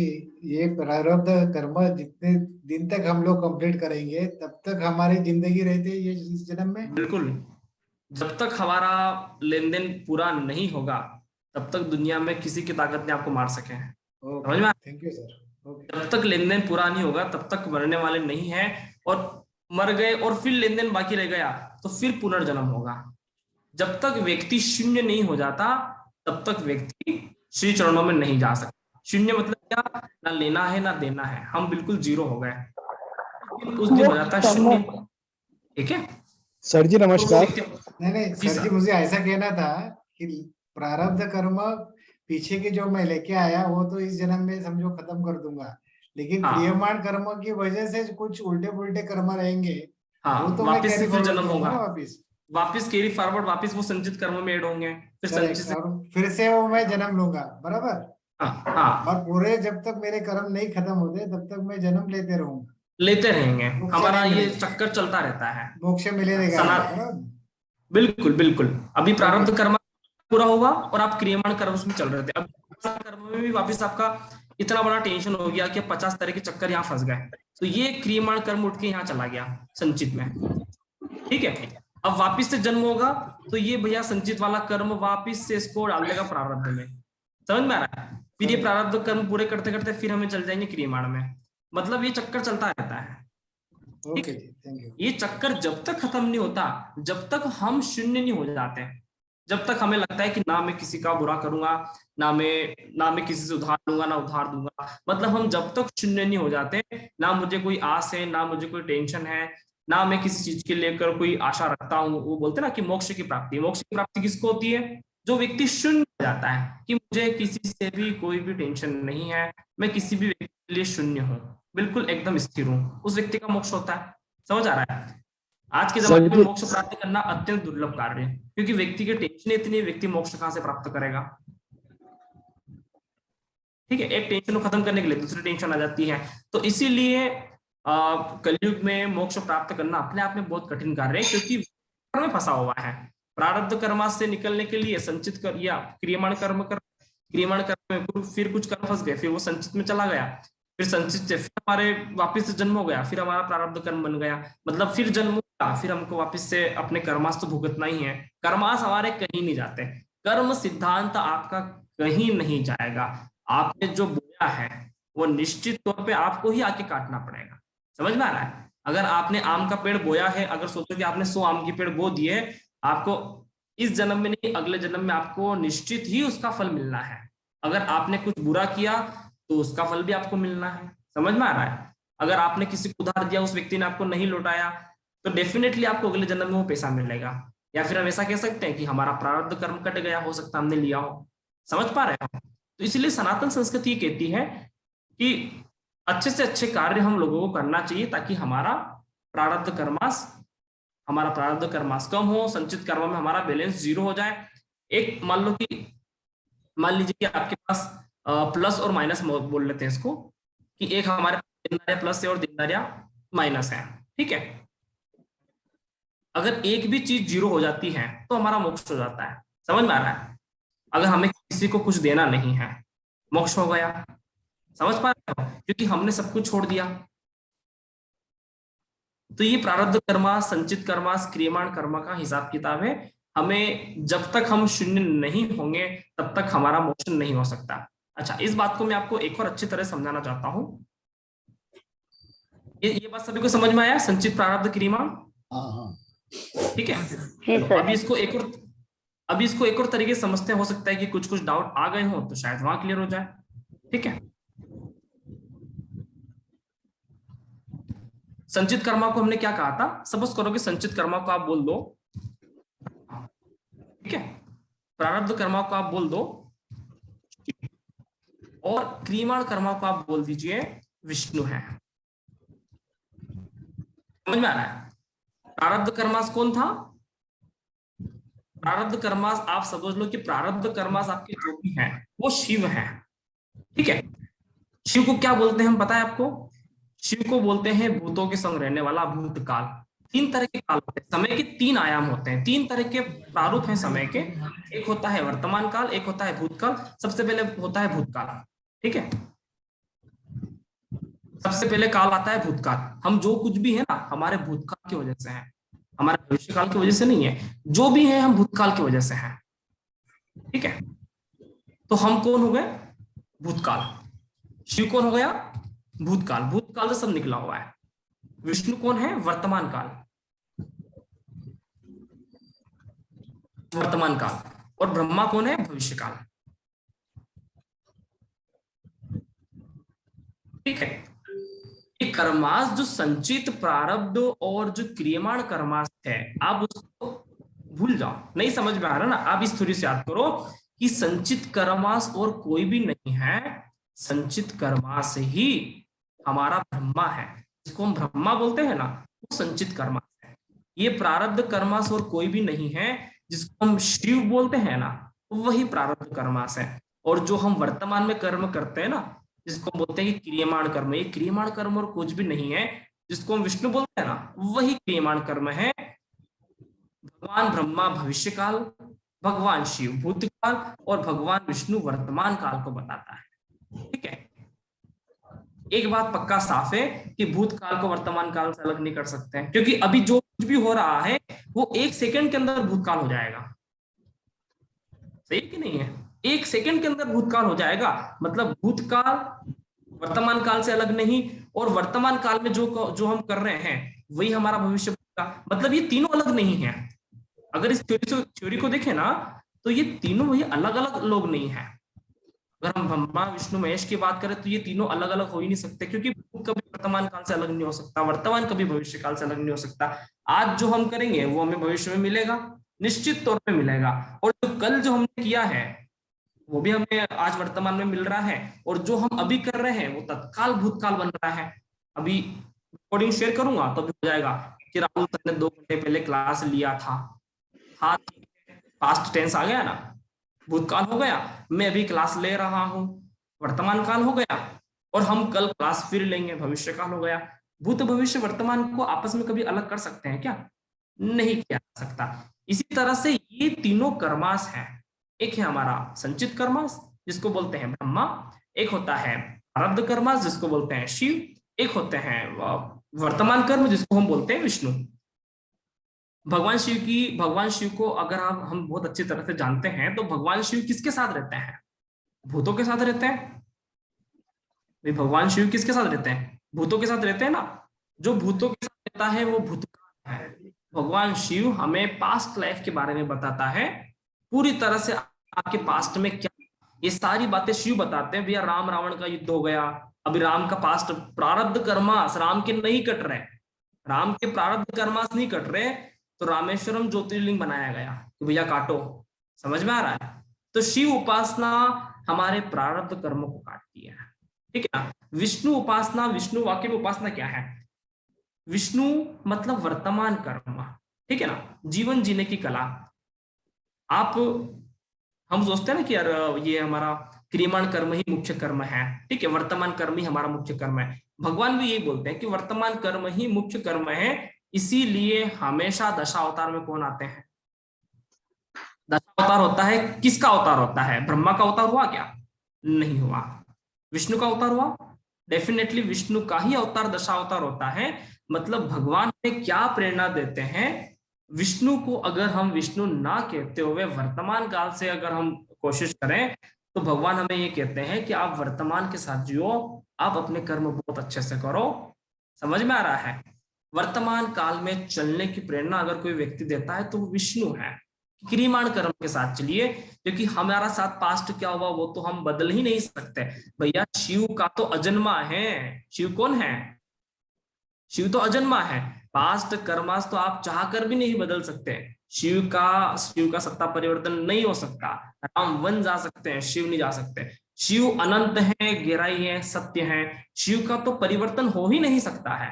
ये प्रारब्ध कर्म जितने दिन तक हम लोग कंप्लीट करेंगे तब तक हमारी जिंदगी रहती है ये इस जन्म में। बिल्कुल, जब तक हमारा लेन देन पूरा नहीं होगा तब तक दुनिया में किसी की ताकत नहीं आपको मार सके। समझ में? Thank you sir. जब तक लेन देन पूरा नहीं होगा तब तक मरने वाले नहीं है, और मर गए और फिर लेन देन बाकी रह गया तो फिर पुनर्जन्म होगा। जब तक व्यक्ति शून्य नहीं हो जाता तब तक व्यक्ति श्री चरणों में नहीं जा सकता। शून्य मतलब क्या? ना लेना है ना देना है, हम बिल्कुल जीरो हो गए, उस दिन हो जाता है शून्य। ठीक है सर जी नमस्कार। नहीं सर जी, मुझे ऐसा कहना था कि प्रारब्ध कर्म पीछे के जो मैं लेके आया वो तो इस जन्म में समझो खत्म कर दूंगा, लेकिन क्रियमाण कर्म की वजह से कुछ उल्टे पुल्टे कर्म रहेंगे, वो तो वापिस से फिर जन्म होगा, वापिस कैरी फॉरवर्ड, वापिस वो संचित कर्म में ऐड होंगे, फिर संचित फिर से वो मैं जन्म लूंगा। बराबर? हाँ, और पूरे जब तक मेरे कर्म नहीं खत्म होते तब तक मैं जन्म लेते रहेंगे, हमारा ये चक्कर चलता रहता है, मोक्ष मिलेगा। बिल्कुल बिल्कुल। अभी प्रारब्ध कर्म पूरा होगा और आप क्रियमाण कर्म में चल रहे थे, अब कर्म में भी वापस आपका इतना बड़ा टेंशन हो गया कि 50 तरह के चक्कर यहाँ फंस गए, तो ये क्रियमाण कर्म उठ के यहाँ चला गया संचित में। ठीक है, अब वापिस से जन्म होगा तो ये भैया संचित वाला कर्म वापिस से इसको डाल देगा प्रारब्ध में। समझ में आ रहा है? फिर ये प्रारब्ध कर्म पूरे करते करते फिर हमें चल जाएंगे क्रियमाण में, मतलब ये चक्कर चलता रहता है। ठीक है, ये चक्कर जब तक खत्म नहीं होता, जब तक हम शून्य नहीं हो जाते, जब तक हमें लगता है कि ना मैं किसी का बुरा करूंगा, ना मैं किसी से उधार लूंगा, ना उधार दूंगा, मतलब हम जब तक शून्य नहीं हो जाते, ना मुझे कोई आस है, ना मुझे कोई टेंशन है, ना मैं किसी चीज के लेकर कोई आशा रखता हूँ। वो बोलते हैं ना कि मोक्ष की प्राप्ति किसको होती है? जो व्यक्ति शून्य हो जाता है कि मुझे किसी से भी कोई भी टेंशन नहीं है, मैं किसी भी व्यक्ति के लिए शून्य हूँ, बिल्कुल एकदम स्थिर हूँ, उस व्यक्ति का मोक्ष होता है। समझ आ रहा है? आज के जमाने में मोक्ष प्राप्त करना अत्यंत दुर्लभ कार्य है, क्योंकि व्यक्ति के टेंशन इतनी, व्यक्ति मोक्ष कहाँ से प्राप्त करेगा? ठीक है, एक टेंशन को खत्म करने के लिए दूसरी टेंशन आ जाती है, तो इसीलिए कलयुग में मोक्ष प्राप्त करना अपने आप में बहुत कठिन कार्य है, क्योंकि में फंसा हुआ है। प्रारब्ध कर्म से निकलने के लिए संचित कर या क्रियमाण कर्म में फिर कुछ कर्म फंस गए, फिर वो संचित में चला गया, फिर संचित से फिर हमारे वापिस से जन्म हो गया, फिर हमारा प्रारब्ध कर्म बन गया, मतलब फिर जन्म हुआ, फिर हमको वापस से अपने कर्मास तो भुगतना ही है। कर्मास हमारे कहीं नहीं जाते, कर्म सिद्धांत आपका कहीं नहीं जाएगा। आपने जो बोया है वो निश्चित तौर पे आपको ही आके काटना पड़ेगा। समझ में आ रहा है? अगर आपने आम का पेड़ बोया है, अगर सोचो कि आपने 100 आम के पेड़ बो दिए, आपको इस जन्म में नहीं अगले जन्म में आपको निश्चित ही उसका फल मिलना है। अगर आपने कुछ बुरा किया तो उसका फल भी आपको मिलना है। समझ में आ रहा है? अगर आपने किसी को उधार दिया, उस व्यक्ति ने आपको नहीं लौटाया, तो डेफिनेटली आपको अगले जन्म में वो पैसा मिलेगा। या फिर हम ऐसा कह सकते हैं कि हमारा प्रारब्ध कर्म कट गया, हो सकता हमने लिया हो। समझ पा रहे हो? तो इसलिए सनातन संस्कृति कहती है कि अच्छे से अच्छे कार्य हम लोगों को करना चाहिए, ताकि हमारा प्रारब्ध कर्मास कम हो, संचित कर्म में हमारा बैलेंस 0 हो जाए। एक मान लीजिए कि आपके पास प्लस और माइनस बोल लेते हैं इसको, कि एक हमारे दिनदारियां प्लस है और दिनदारियां माइनस है। ठीक है, अगर एक भी चीज 0 हो जाती है तो हमारा मोक्ष हो जाता है। समझ में आ रहा है? अगर हमें किसी को कुछ देना नहीं है, मोक्ष हो गया। समझ पा रहे हो? क्योंकि हमने सब कुछ छोड़ दिया। तो ये प्रारब्ध कर्मा, संचित कर्मा, क्रियमाण कर्म का हिसाब किताब है। हमें जब तक हम शून्य नहीं होंगे तब तक हमारा मोक्ष नहीं हो सकता। अच्छा, इस बात को मैं आपको एक और अच्छी तरह समझाना चाहता हूं। ये बात सभी को समझ में आया, संचित प्रारब्ध क्रियमाण? ठीक है। तो अभी इसको एक और तरीके से समझते हैं, हो सकता है कि कुछ डाउट आ गए हो तो शायद वहां क्लियर हो जाए। ठीक है, संचित कर्मा को हमने क्या कहा था? सपोज करो कि संचित कर्मा को आप बोल दो, ठीक है, प्रारब्ध कर्मा को आप बोल दो, और क्रियमाण कर्मा को आप बोल दीजिए विष्णु है। समझ में आ रहा है? प्रारब्ध कर्मास कौन था? प्रारब्ध कर्मास आप समझ लो कि प्रारब्ध कर्मास आपके जो भी हैं वो शिव हैं। ठीक है, शिव को क्या बोलते हैं हम पता है आपको? शिव को बोलते हैं भूतों के संग रहने वाला भूतकाल। 3 तरह के काल होते हैं, समय के 3 आयाम होते हैं, 3 तरह के प्रारूप हैं समय के। एक होता है वर्तमान काल, एक होता है भूतकाल, सबसे पहले होता है भूतकाल। ठीक है, सबसे पहले काल आता है भूतकाल। हम जो कुछ भी है ना हमारे भूतकाल की वजह से है, हमारे भविष्य काल की वजह से नहीं है। जो भी है हम भूतकाल की वजह से हैं। ठीक है, तो हम कौन हो गए? भूतकाल। शिव कौन हो गया? भूतकाल। भूतकाल से सब निकला हुआ है। विष्णु कौन है? वर्तमान काल, वर्तमान काल। और ब्रह्मा कौन है? भविष्य काल। ठीक है, ये कर्मास जो संचित प्रारब्ध और जो क्रियमाण कर्मास है, आप उसको भूल जाओ, नहीं समझ में आ रहा ना? आप इस थ्योरी से याद करो कि संचित कर्मास और कोई भी नहीं है, संचित कर्मास ही हमारा ब्रह्मा है, जिसको हम ब्रह्मा बोलते हैं ना, वो संचित कर्मास है। ये प्रारब्ध कर्मास और कोई भी नहीं है, जिसको हम शिव बोलते हैं ना, वही प्रारब्ध कर्मास है। और जो हम वर्तमान में कर्म करते हैं ना, जिसको बोलते हैं कि क्रियमाण कर्म, ये क्रियमाण कर्म और कुछ भी नहीं है, जिसको हम विष्णु बोलते हैं ना, वही क्रियमाण कर्म है। भगवान ब्रह्मा भविष्य काल, भगवान शिव भूतकाल और भगवान विष्णु वर्तमान काल को बताता है। ठीक है, एक बात पक्का साफ है कि भूतकाल को वर्तमान काल से अलग नहीं कर सकते हैं, क्योंकि अभी जो कुछ भी हो रहा है वो 1 सेकंड के अंदर भूतकाल हो जाएगा। सही कि नहीं है? 1 सेकंड के अंदर भूतकाल हो जाएगा। मतलब भूतकाल वर्तमान काल से अलग नहीं, और वर्तमान काल में जो हम कर रहे हैं वही हमारा भविष्य का। मतलब ये तीनों अलग नहीं है। अगर इस थ्योरी को देखें ना, तो ये तीनों वही अलग अलग लोग नहीं है। अगर हम ब्रह्मा विष्णु महेश की बात करें तो ये तीनों अलग अलग हो ही नहीं सकते, क्योंकि भूत कभी वर्तमान काल से अलग नहीं हो सकता, वर्तमान कभी भविष्य काल से अलग नहीं हो सकता। आज जो हम करेंगे वो हमें भविष्य में मिलेगा, निश्चित तौर पे मिलेगा। और जो कल जो हमने किया है वो भी हमें आज वर्तमान में मिल रहा है, और जो हम अभी कर रहे हैं वो तत्काल भूतकाल बन रहा है। अभी रिकॉर्डिंग शेयर करूंगा तो भी हो जाएगा कि राहुल सर ने 2 घंटे पहले क्लास लिया था। हाँ, पास्ट टेंस आ गया ना, भूतकाल हो गया। मैं अभी क्लास ले रहा हूं, वर्तमान काल हो गया। और हम कल क्लास फिर लेंगे, भविष्य काल हो गया। भूत भविष्य वर्तमान को आपस में कभी अलग कर सकते हैं क्या? नहीं किया जा सकता। इसी तरह से ये तीनों कर्मास हैं। एक है हमारा संचित कर्मास जिसको बोलते हैं ब्रह्मा, एक होता है प्रारब्ध कर्मास जिसको बोलते हैं शिव, एक होते हैं वर्तमान कर्म जिसको हम बोलते हैं विष्णु। भगवान शिव को अगर हम बहुत अच्छी तरह से जानते हैं तो भगवान शिव किसके साथ रहते हैं? भूतों के साथ रहते हैं। भाई भगवान शिव किसके साथ रहते हैं? भूतों के साथ रहते हैं ना। जो भूतों के साथ रहता है वो भूतकाल है। भगवान शिव हमें पास्ट लाइफ के बारे में बताता है, पूरी तरह से आपके पास्ट में क्या, ये सारी बातें शिव बताते हैं। भैया राम रावण का युद्ध हो गया, अभी राम का पास्ट प्रारब्ध कर्मास राम के नहीं कट रहे, राम के प्रारब्ध कर्मास नहीं कट रहे, तो रामेश्वरम ज्योतिर्लिंग बनाया गया तो भैया काटो। समझ में आ रहा है? तो शिव उपासना हमारे प्रारब्ध कर्मों को काटती है। ठीक है ना। विष्णु उपासना, विष्णु वाक्य में उपासना क्या है? विष्णु मतलब वर्तमान कर्म, ठीक है ना, जीवन जीने की कला। हम सोचते हैं ना कि यार ये हमारा क्रियमाण कर्म ही मुख्य कर्म है, ठीक है, वर्तमान कर्म ही हमारा मुख्य कर्म है। भगवान भी यही बोलते हैं कि वर्तमान कर्म ही मुख्य कर्म है। इसीलिए हमेशा दशावतार में कौन आते हैं? दशावतार होता है, किसका अवतार होता है? ब्रह्मा का अवतार हुआ क्या? नहीं हुआ। विष्णु का अवतार हुआ? डेफिनेटली विष्णु का ही अवतार दशावतार होता है। मतलब भगवान हमें क्या प्रेरणा देते हैं? विष्णु को अगर हम विष्णु ना कहते हुए वर्तमान काल से अगर हम कोशिश करें तो भगवान हमें ये कहते हैं कि आप वर्तमान के साथ जियो, आप अपने कर्म बहुत अच्छे से करो, समझ में आ रहा है? वर्तमान काल में चलने की प्रेरणा अगर कोई व्यक्ति देता है तो वो विष्णु है। क्रियमाण कर्म के साथ चलिए, क्योंकि हमारा साथ पास्ट क्या हुआ वो तो हम बदल ही नहीं सकते भैया। शिव का तो अजन्मा है। शिव कौन है? शिव तो अजन्मा है। पास्ट कर्मास तो आप चाहकर भी नहीं बदल सकते। शिव का सत्ता परिवर्तन नहीं हो सकता। राम वन जा सकते हैं, शिव नहीं जा सकते। शिव अनंत है, गहराई है, सत्य है। शिव का तो परिवर्तन हो ही नहीं सकता है,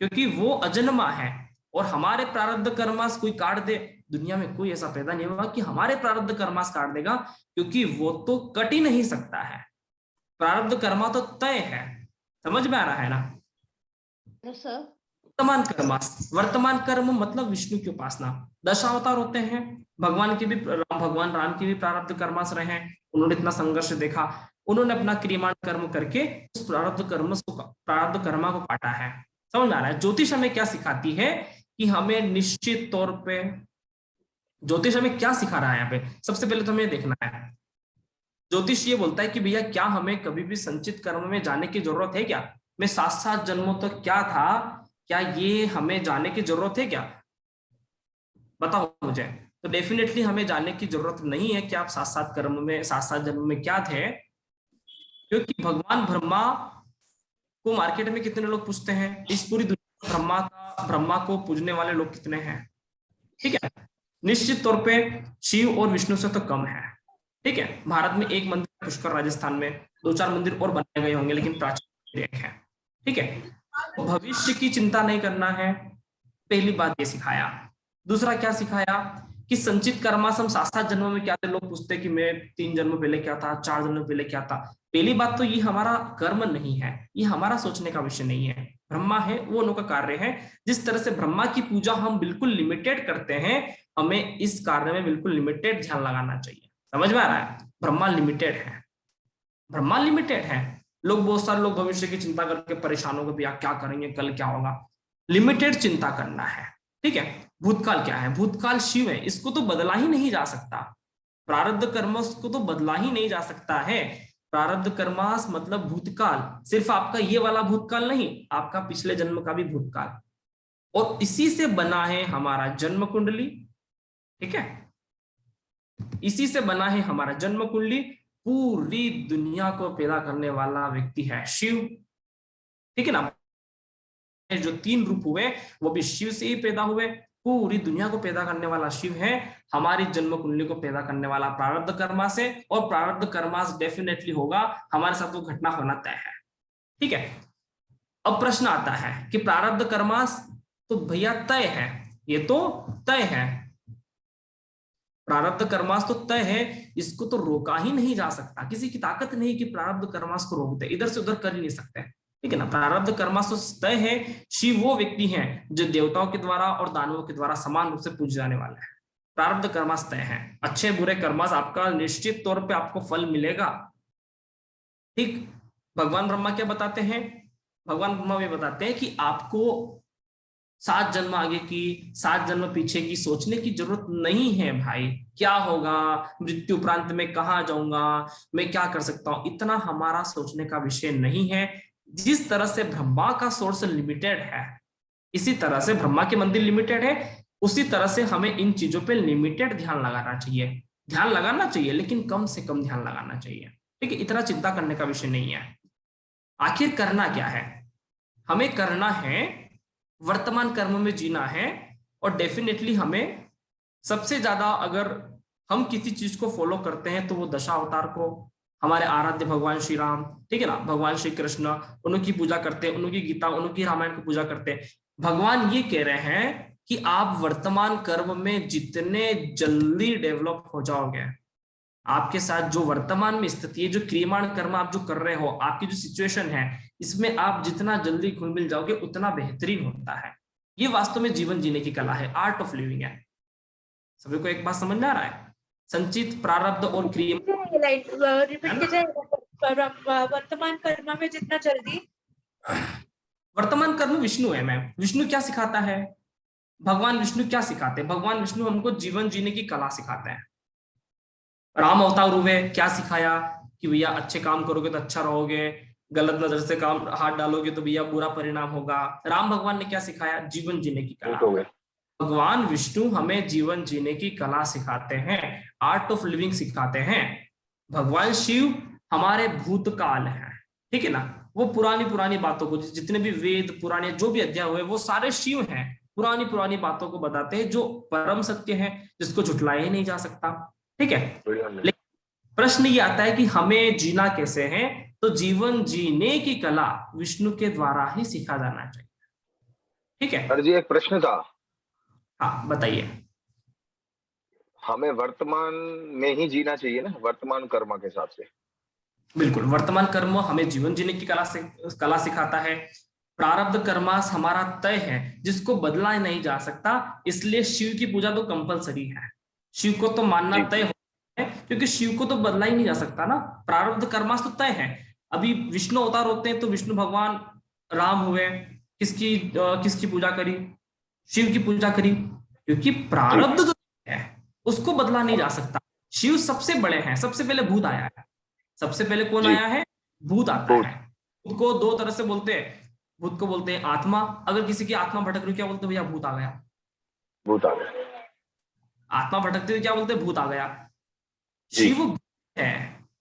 क्योंकि वो अजन्मा है। और हमारे प्रारब्ध कर्मास कोई काट दे, दुनिया में कोई ऐसा पैदा नहीं होगा कि हमारे प्रारब्ध कर्मास काट देगा, क्योंकि वो तो कट ही नहीं सकता है। प्रारब्ध कर्मा तो तय है। समझ में आ रहा है ना? सर वर्तमान कर्म मतलब विष्णु की उपासना। दशावतार होते हैं भगवान के भी, भगवान राम के भी प्रारब्ध कर्मास रहे हैं। उन्होंने इतना संघर्ष देखा, उन्होंने अपना क्रियमाण कर्म करके उस प्रारब्ध कर्मा को काटा है। समझ में आ रहा है? ज्योतिष हमें क्या सिखाती है कि हमें निश्चित तौर पे, ज्योतिष हमें क्या सिखा रहा है यहाँ पे? सबसे पहले तो हमें देखना है, ज्योतिष ये बोलता है कि भैया क्या हमें कभी भी संचित कर्म में जाने की जरूरत है क्या? मैं 7 जन्मों तक क्या था, क्या ये हमें जाने की जरूरत है क्या? बताओ मुझे। तो डेफिनेटली हमें जाने की जरूरत नहीं है कि आप 7 जन्म में क्या थे, क्योंकि भगवान ब्रह्मा को मार्केट में कितने लोग पूछते हैं? इस पूरी दुनिया में ब्रह्मा को पूजने वाले लोग कितने हैं? ठीक है, निश्चित तौर पे शिव और विष्णु से तो कम है। ठीक है, भारत में एक मंदिर पुष्कर, राजस्थान में 2-4 मंदिर और बनाए गए होंगे, लेकिन प्राचीन एक है। ठीक है, तो भविष्य की चिंता नहीं करना है, पहली बात ये सिखाया। दूसरा क्या सिखाया कि संचित कर्मास हम 7 जन्मों में क्या थे? लोग पूछते कि मैं 3 जन्म पहले क्या था, 4 जन्म पहले क्या था। पहली बात तो ये हमारा कर्म नहीं है, ये हमारा सोचने का विषय नहीं है। ब्रह्मा है, वो उनका कार्य है। जिस तरह से ब्रह्मा की पूजा हम बिल्कुल लिमिटेड करते हैं, हमें इस कार्य में बिल्कुल लिमिटेड ध्यान लगाना चाहिए। समझ में आ रहा है? ब्रह्मा लिमिटेड है, ब्रह्मा लिमिटेड है। लोग, बहुत सारे लोग भविष्य की चिंता करके परेशान हो गए, भैया क्या करेंगे, कल क्या होगा। लिमिटेड चिंता करना है। ठीक है, भूतकाल क्या है? भूतकाल शिव है, इसको तो बदला ही नहीं जा सकता। प्रारब्ध कर्म को तो बदला ही नहीं जा सकता है। प्रारब्ध कर्मास मतलब भूतकाल, सिर्फ आपका ये वाला भूतकाल नहीं, आपका पिछले जन्म का भी भूतकाल, और इसी से बना है हमारा जन्म कुंडली। ठीक है, इसी से बना है हमारा जन्म कुंडली। पूरी दुनिया को पैदा करने वाला व्यक्ति है शिव। ठीक है ना? जो 3 रूप हुए वो भी शिव से ही पैदा हुए। पूरी दुनिया को पैदा करने वाला शिव है, हमारी जन्म कुंडली को पैदा करने वाला प्रारब्ध कर्मा से। और प्रारब्ध कर्मा डेफिनेटली होगा, हमारे साथ वो घटना होना तय है। ठीक है, अब प्रश्न आता है कि प्रारब्ध कर्मास तो भैया तय है, ये तो तय है, प्रारब्ध कर्मास तो तय है, इसको तो रोका ही नहीं जा सकता। किसी की ताकत नहीं कि प्रारब्ध कर्मास को रोक दे, इधर से उधर कर ही नहीं सकते। ठीक है ना? प्रारब्ध कर्मास तो तय है। शिव वो व्यक्ति हैं जो देवताओं के द्वारा और दानवों के द्वारा समान रूप से पूजे जाने वाले हैं। प्रारब्ध कर्मास तय है। अच्छे बुरे कर्मास आपका निश्चित तौर पे आपको फल मिलेगा। ठीक, भगवान ब्रह्मा क्या बताते हैं? भगवान ब्रह्मा ये बताते हैं कि आपको 7 जन्म आगे की, 7 जन्म पीछे की सोचने की जरूरत नहीं है भाई। क्या होगा, मृत्यु उपरांत में कहाँ जाऊंगा, मैं क्या कर सकता हूं, इतना हमारा सोचने का विषय नहीं है। जिस तरह से ब्रह्मा का सोर्स लिमिटेड है, इसी तरह से ब्रह्मा के मंदिर लिमिटेड है, उसी तरह से हमें इन चीजों पे लिमिटेड ध्यान लगाना चाहिए। ध्यान लगाना चाहिए, लेकिन कम से कम ध्यान लगाना चाहिए। ठीक है, इतना चिंता करने का विषय नहीं है। आखिर करना क्या है? हमें करना है वर्तमान कर्म में जीना है। और डेफिनेटली हमें सबसे ज्यादा, अगर हम किसी चीज को फॉलो करते हैं तो वो दशावतार को, हमारे आराध्य भगवान श्री राम, ठीक है ना, भगवान श्री कृष्ण, उनकी पूजा करते हैं, उनकी गीता, उनकी रामायण की पूजा करते हैं। भगवान ये कह रहे हैं कि आप वर्तमान कर्म में जितने जल्दी डेवलप हो जाओगे, आपके साथ जो वर्तमान में स्थिति है, जो क्रियमाण कर्म आप जो कर रहे हो, आपकी जो सिचुएशन है, इसमें आप जितना जल्दी घुल मिल जाओगे उतना बेहतरीन होता है। ये वास्तव में जीवन जीने की कला है, आर्ट ऑफ लिविंग है। सभी को एक बात समझ में आ रहा है? संचित, प्रारब्ध और क्रिया, वर्तमान कर्म में जितना जल्दी, वर्तमान कर्म विष्णु है। मैम, विष्णु क्या सिखाता है? भगवान विष्णु क्या सिखाते हैं? भगवान विष्णु हमको जीवन जीने की कला सिखाते हैं। राम अवतार हुए, क्या सिखाया कि भैया अच्छे काम करोगे तो अच्छा रहोगे, गलत नजर से काम हाथ डालोगे तो भैया बुरा परिणाम होगा। राम भगवान ने क्या सिखाया? जीवन जीने की कला। हो गया। भगवान विष्णु हमें जीवन जीने की कला सिखाते हैं, आर्ट ऑफ लिविंग सिखाते हैं। भगवान शिव हमारे भूतकाल हैं, ठीक है ना। वो पुरानी पुरानी बातों को, जितने भी वेद पुराने जो भी अध्याय हुए वो सारे शिव हैं, पुरानी पुरानी बातों को बताते हैं जो परम सत्य है, जिसको झुटलाया ही नहीं जा सकता, ठीक है। लेकिन प्रश्न ये आता है कि हमें जीना कैसे है? तो जीवन जीने की कला विष्णु के द्वारा ही सीखा जाना चाहिए, ठीक है। सर जी एक प्रश्न था। हाँ बताइए। हमें वर्तमान में ही जीना चाहिए ना, वर्तमान कर्म के हिसाब से? बिल्कुल, वर्तमान कर्म हमें जीवन जीने की कला सिखाता है। प्रारब्ध कर्मास हमारा तय है, जिसको बदला नहीं जा सकता, इसलिए शिव की पूजा तो कंपलसरी है। शिव को तो मानना तय है, क्योंकि शिव को तो बदला ही नहीं जा सकता ना। प्रारब्ध कर्मास तो तय है। अभी विष्णु अवतार होते हैं तो विष्णु भगवान राम हुए, किसकी पूजा करी? शिव की पूजा करी, क्योंकि प्रारब्ध जो है उसको बदला नहीं जा सकता। शिव सबसे बड़े हैं, सबसे पहले भूत आया है। सबसे पहले कौन आया है? भूत आता है। भूत को दो तरह से बोलते हैं। भूत को बोलते हैं आत्मा, अगर किसी की आत्मा भटक रही क्या बोलते भैया? भूत आ गया। भूत आ गया। आत्मा भटकती हुई क्या बोलते? भूत आ गया। शिव है,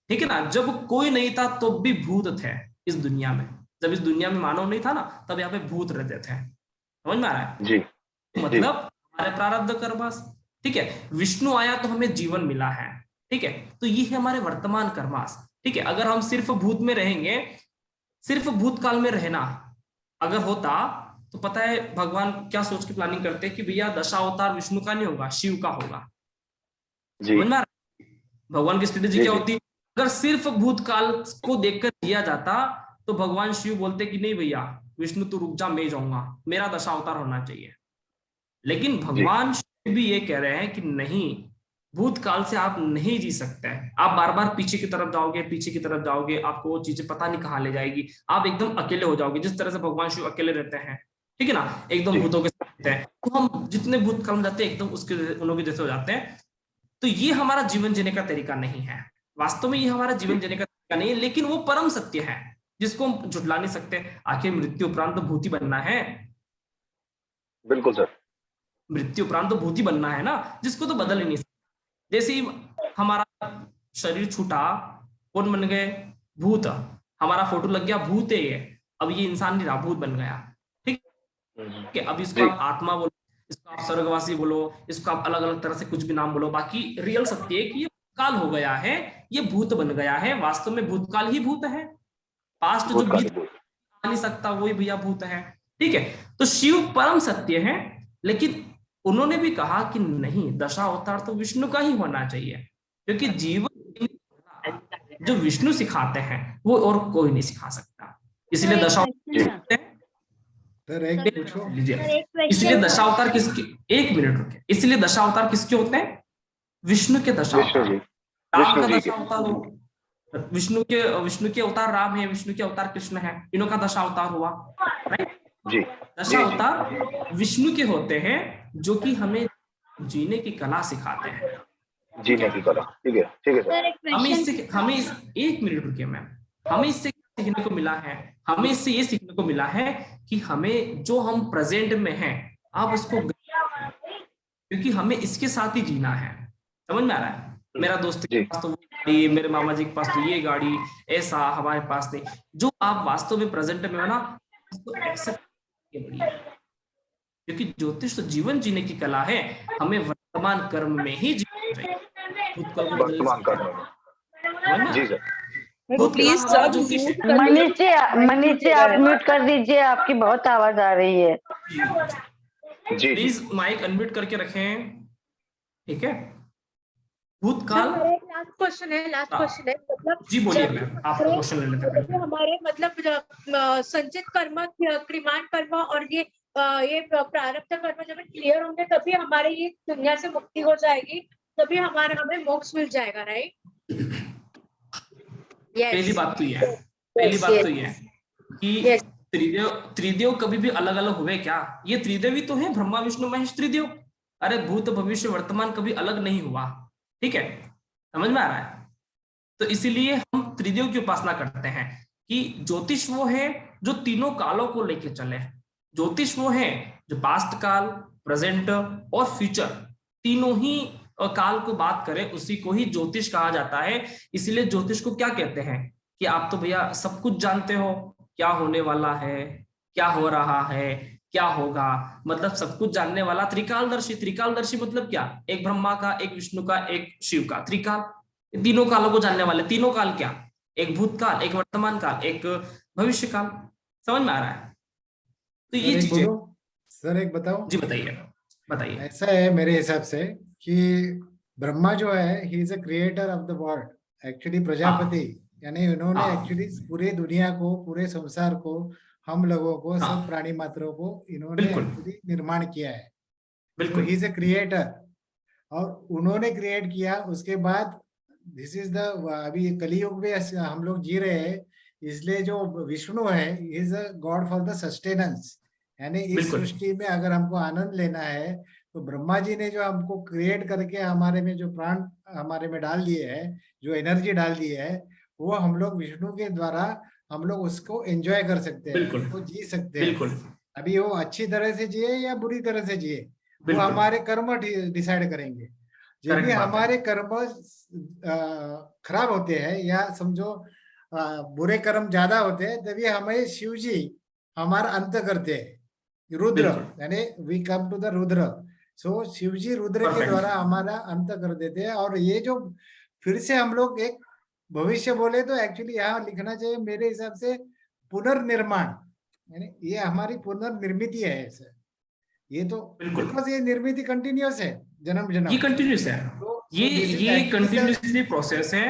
ठीक है ना। जब कोई नहीं था तो भी भूत थे इस दुनिया में। जब इस दुनिया में मानव नहीं था ना, तब यहाँ पे भूत रहते थे। समझ में आ रहा है? जी। मतलब हमारे प्रारब्ध कर्मास, ठीक है। विष्णु आया तो हमें जीवन मिला है, ठीक है। तो ये है हमारे वर्तमान कर्मास, ठीक है। अगर हम सिर्फ भूत में रहेंगे, सिर्फ भूतकाल में रहना अगर होता, तो पता है भगवान क्या सोच के प्लानिंग करते हैं कि भैया दशावतार विष्णु का नहीं होगा, शिव का होगा। समझ में आ रहा है? भगवान की स्ट्रेटेजी क्या होती? अगर सिर्फ भूतकाल को देखकर जिया जाता तो भगवान शिव बोलते कि नहीं भैया विष्णु तू रुक जा, मैं जाऊंगा, मेरा दशावतार होना चाहिए। लेकिन भगवान शिव भी ये कह रहे हैं कि नहीं, भूतकाल से आप नहीं जी सकते हैं। आप बार बार पीछे की तरफ जाओगे, पीछे की तरफ जाओगे, आपको वो चीजें पता नहीं कहाँ ले जाएगी। आप एकदम अकेले हो जाओगे, जिस तरह से भगवान शिव अकेले रहते हैं, ठीक है ना, एकदम भूतों के साथ रहते हैं। तो हम जितने भूतकाल में जाते हैं एकदम उसके उनके जैसे हो जाते हैं। तो ये हमारा जीवन जीने का तरीका नहीं है। वास्तव में ये हमारा जीवन जीने का तरीका नहीं है, लेकिन वो परम सत्य है जिसको हम झुटला नहीं सकते। आखिर मृत्यु उपरांत तो भूति बनना है। बिल्कुल सर। मृत्यु उपरांत तो भूति बनना है ना, जिसको तो बदल ही नहीं सकते। जैसे ही हमारा शरीर छूटा, कौन बन गए? भूत। हमारा फोटो लग गया, भूत है ये, अब ये इंसान नहीं रहा, भूत बन गया, ठीक है। अब इसको आप आत्मा बोलो, इसको आप स्वर्गवासी बोलो, इसको आप अलग अलग तरह से कुछ भी नाम बोलो, बाकी रियल सत्य है कि ये काल हो गया है, ये भूत बन गया है। वास्तव में भूतकाल ही भूत है। पास्ट जो बीत नहीं सकता वही भैया भूत है, ठीक है। तो शिव परम सत्य है, लेकिन उन्होंने भी कहा कि नहीं, दशावतार तो विष्णु का ही होना चाहिए, क्योंकि जीवन जो विष्णु सिखाते हैं वो और कोई नहीं सिखा सकता। इसलिए दशावतार, इसलिए दशावतार किसके, एक मिनट रुके, इसलिए दशावतार किसके होते हैं? विष्णु के दशावतार। राम का दशावतार विष्णु के अवतार राम है, विष्णु के अवतार कृष्ण है, इन्हों का दशावतार हुआ, राइट जी। दशावतार विष्णु के होते हैं जो कि हमें जीने की कला सिखाते हैं, जीने की कला, ठीक है, ठीक है सर। हमें एक मिनट रुकिए मैम, हमें इससे सीखने को मिला है, हमें इससे ये सीखने को मिला है कि हमें जो हम प्रेजेंट में हैं आप उसको, क्योंकि हमें इसके साथ ही जीना है। समझ में आ रहा है? मेरा दोस्त के पास तो वो गाड़ी, मेरे मामा जी के पास तो ये गाड़ी, ऐसा हमारे पास नहीं। जो आप वास्तव में प्रेजेंट में हो ना, उसको एक्सेप्ट करिए, क्योंकि ज्योतिष तो जीवन जीने की कला है। हमें वर्तमान कर्म में ही जीना चाहिए, वर्तमान कर्म में। जी सर। प्लीज मनीष जी आप म्यूट कर दीजिए, आपकी बहुत आवाज आ रही है। जी प्लीज माइक अनम्यूट करके रखें, ठीक है। भूतकाल लास्ट क्वेश्चन है, मतलब जी बोलिए मैम, आपका क्वेश्चन ले लेते हैं। हमारे मतलब संचित कर्म, क्रिमान कर्म और ये प्रारब्ध कर्म जब क्लियर होंगे तभी हमारे ये दुनिया से मुक्ति हो जाएगी, तभी हमें मोक्ष मिल जाएगा, राइट? पहली बात तो ये है, पहली बात तो ये है कि त्रिदेव कभी भी अलग अलग हुए क्या? ये त्रिदेवी तो है, ब्रह्मा विष्णु महेश त्रिदेव। अरे भूत भविष्य वर्तमान कभी अलग नहीं हुआ, ठीक है। समझ में आ रहा है? तो इसीलिए हम त्रिदेव की उपासना करते हैं। कि ज्योतिष वो है जो तीनों कालों को लेके चले। ज्योतिष वो है जो पास्ट काल, प्रेजेंट और फ्यूचर तीनों ही काल को बात करे, उसी को ही ज्योतिष कहा जाता है। इसीलिए ज्योतिष को क्या कहते हैं कि आप तो भैया सब कुछ जानते हो, क्या होने वाला है, क्या हो रहा है, क्या होगा, मतलब सब कुछ जानने वाला त्रिकालदर्शी। त्रिकालदर्शी मतलब क्या? एक ब्रह्मा का, एक विष्णु का, एक शिव का, त्रिकाल, तीनों कालों को जानने वाले। तीनों काल क्या? एक भूतकाल, एक वर्तमान काल, एक भविष्य काल। समझ में आ रहा है? तो ये चीजें। सर एक बताओ। जी बताइए, बताइए। ऐसा है मेरे हिसाब से कि ब्रह्मा जो है he is a creator of the world. Actually Prajapati यानी उन्होंने एक्चुअली पूरे दुनिया को, पूरे संसार को, हम लोगों को, सब प्राणी मात्रों को इन्होंने एक्चुअली निर्माण किया है। बिल्कुल, ही इज अ क्रिएटर। और उन्होंने क्रिएट किया, उसके बाद दिस इज द, अभी कलियुग में हम लोग जी रहे हैं, इसलिए जो विष्णु है is a God for the sustenance. यानी इस सृष्टि में अगर हमको आनंद लेना है तो ब्रह्मा जी ने जो हमको क्रिएट करके हमारे में जो प्राण हमारे में डाल दिए है, जो एनर्जी डाल दी है, वो हम लोग विष्णु के द्वारा हम लोग उसको एंजॉय कर सकते हैं, उसको जी सकते हैं। अभी वो अच्छी तरह से जिए या बुरी तरह से जिए, वो हमारे कर्म डिसाइड करेंगे। जब भी हमारे कर्म खराब होते हैं या समझो बुरे कर्म ज्यादा होते हैं, तभी हमें शिव जी हमारा अंत करते हैं। रुद्र यानी we come to the Rudra. So Shiv ji Rudra के द्वारा हमारा अंत कर देते हैं। और ये जो फिर से हम लोग एक भविष्य बोले तो एक्चुअली यहाँ लिखना चाहिए मेरे हिसाब से पुनर्निर्माण, यानी ये हमारी पुनर्निर्मित है सर। ये तो बिकॉज ये निर्मित कंटिन्यूस है, जन्म जन्म ये कंटिन्यूस है। तो ये कंटिन्यूसली प्रोसेस है,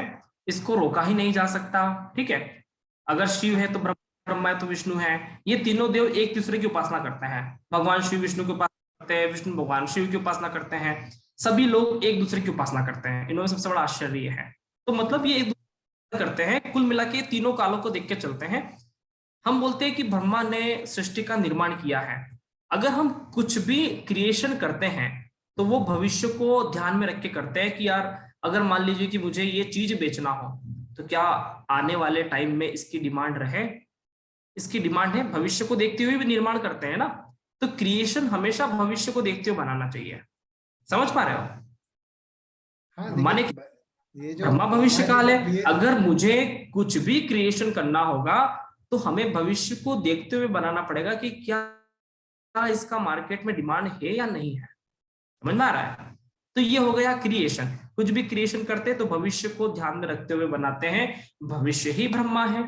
इसको रोका ही नहीं जा सकता। ठीक है, अगर शिव है तो ब्रह्मा है तो विष्णु है। ये तीनों देव एक दूसरे की उपासना करते हैं। भगवान शिव विष्णु की उपासना करते हैं, विष्णु भगवान शिव की उपासना करते हैं, सभी लोग एक दूसरे की उपासना करते हैं। इनमें सबसे बड़ा आश्चर्य है। तो मतलब ये एक दूसरे करते हैं, कुल मिला के तीनों कालों को देख के चलते हैं। हम बोलते हैं कि ब्रह्मा ने सृष्टि का निर्माण किया है। अगर हम कुछ भी क्रिएशन करते हैं तो वो भविष्य को ध्यान में रख के करते हैं कि यार अगर मान लीजिए कि मुझे ये चीज बेचना हो तो क्या आने वाले टाइम में इसकी डिमांड रहे, इसकी डिमांड है, भविष्य को देखते हुए भी निर्माण करते हैं ना। तो क्रिएशन हमेशा भविष्य को देखते हुए बनाना चाहिए। समझ पा रहे हो? माने ये जो ब्रह्मा भविष्य काल है, अगर मुझे कुछ भी क्रिएशन करना होगा तो हमें भविष्य को देखते हुए बनाना पड़ेगा कि क्या इसका मार्केट में डिमांड है या नहीं है। समझ में आ रहा है? तो ये हो गया क्रिएशन। कुछ भी क्रिएशन करते तो भविष्य को ध्यान में रखते हुए बनाते हैं। भविष्य ही ब्रह्मा है।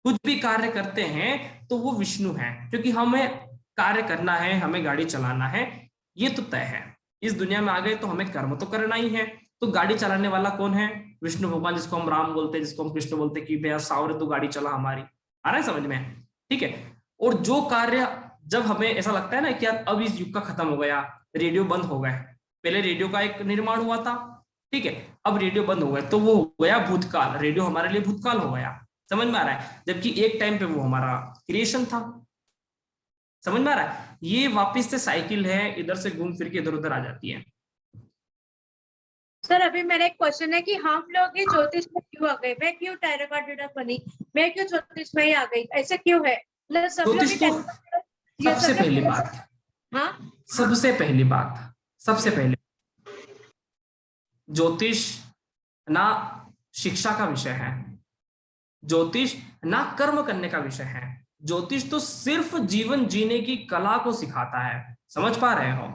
कुछ भी कार्य करते हैं तो वो विष्णु है, क्योंकि हमें कार्य करना है, हमें गाड़ी चलाना है, ये तो तय है। इस दुनिया में आ गए तो हमें कर्म तो करना ही है। तो गाड़ी चलाने वाला कौन है? विष्णु भगवान, जिसको हम राम बोलते हैं, जिसको हम कृष्ण बोलते हैं कि भैया सावरे तो गाड़ी चला हमारी। आ रहा है समझ में? ठीक है। और जो कार्य जब हमें ऐसा लगता है ना कि यार अब इस युग का खत्म हो गया, रेडियो बंद हो गए, पहले रेडियो का एक निर्माण हुआ था, ठीक है, अब रेडियो बंद हो गया, तो वो हो गया भूतकाल। रेडियो हमारे लिए भूतकाल हो गया। समझ में आ रहा है? जबकि एक टाइम पे वो हमारा क्रिएशन था। समझ में आ रहा है? ये वापस से साइकिल है, इधर से घूम फिर के इधर उधर आ जाती है। सर अभी मेरा एक क्वेश्चन है कि हम लोग ही ज्योतिष में क्यों आ गए? मैं क्यों टैरो कार्ड रीडर बनी? मैं क्यों ज्योतिष में ही आ गई? ऐसे क्यों है? ज्योतिष तो सबसे पहली बात, हाँ, सबसे पहली ज्योतिष ना शिक्षा का विषय है, ज्योतिष ना कर्म करने का विषय है। ज्योतिष तो सिर्फ जीवन जीने की कला को सिखाता है। समझ पा रहे हो?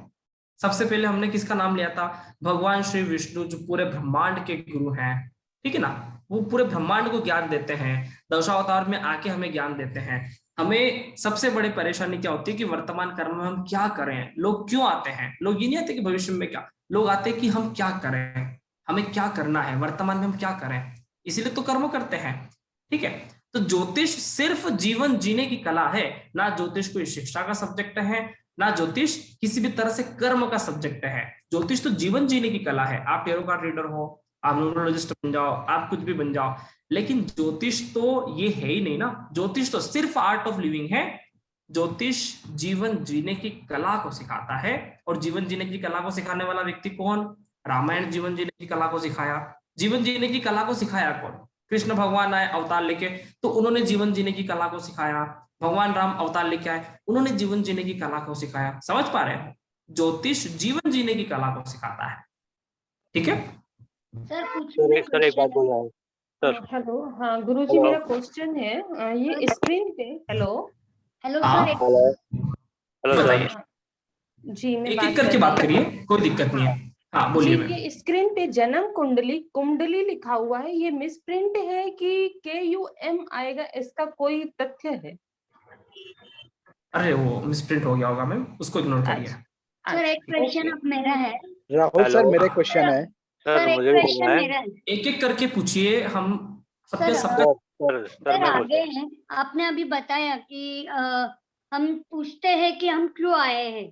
सबसे पहले हमने किसका नाम लिया था? भगवान श्री विष्णु, जो पूरे ब्रह्मांड के गुरु हैं। ठीक है ना? वो पूरे ब्रह्मांड को ज्ञान देते हैं, दशावतार में आके हमें ज्ञान देते हैं। हमें सबसे बड़ी परेशानी क्या होती है कि वर्तमान कर्म में हम क्या करें। लोग क्यों आते हैं? लोग ये नहीं आते कि भविष्य में क्या, लोग आते हैं कि हम क्या करें, हमें क्या करना है, वर्तमान में हम क्या करें, इसीलिए तो कर्म करते हैं। ठीक है, तो ज्योतिष सिर्फ जीवन जीने की कला है, ना ज्योतिष कोई शिक्षा का सब्जेक्ट है, ना ज्योतिष किसी भी तरह से कर्म का सब्जेक्ट है। ज्योतिष तो जीवन जीने की कला है। आप टैरो कार्ड रीडर हो, आप न्यूमरोलॉजिस्ट बन जाओ, आप कुछ भी बन जाओ, लेकिन ज्योतिष तो ये है ही नहीं ना। ज्योतिष तो सिर्फ आर्ट ऑफ लिविंग है। ज्योतिष जीवन जीने की कला को सिखाता है। और जीवन जीने की कला को सिखाने वाला व्यक्ति कौन? रामायण जीवन जीने की कला को सिखाया। जीवन जीने की कला को सिखाया कौन? कृष्ण भगवान आए अवतार लेके, तो उन्होंने जीवन जीने की कला को सिखाया। भगवान राम अवतार लेके आए, उन्होंने जीवन जीने की कला को सिखाया। समझ पा रहे हैं? ज्योतिष जीवन जीने की कला को सिखाता है। ठीक है सर सर एक बात बोला है सर। हेलो, हाँ गुरुजी, हेलो। मेरा क्वेश्चन है ये स्क्रीन पे। हेलो हेलो हाँ। Sir, hello sir. बताइए, जी, मैं एक बात एक करके कर बात रही करिए, हूँ। कोई दिक्कत नहीं है। हाँ जी, बोलिए मैम। ये स्क्रीन पे जन्म कुंडली कुंडली लिखा हुआ है, ये मिस प्रिंट है कि KUM आएगा, इसका कोई तथ्य है? अरे वो मिसप्रिंट हो गया होगा मैम, उसको इग्नोर करिए। अच्छा, सर एक क्वेश्चन ओके। अब मेरा है। Rahul sir, hello. मेरे क्वेश्चन है। सर सर एक मुझे भी क्वेश्चन बोलना है। मेरा है। एक एक करके पूछिए, हम सबके सर, सबका सर मैं आगे हैं, आपने अभी बताया कि हम पूछते हैं कि हम क्यों आए हैं,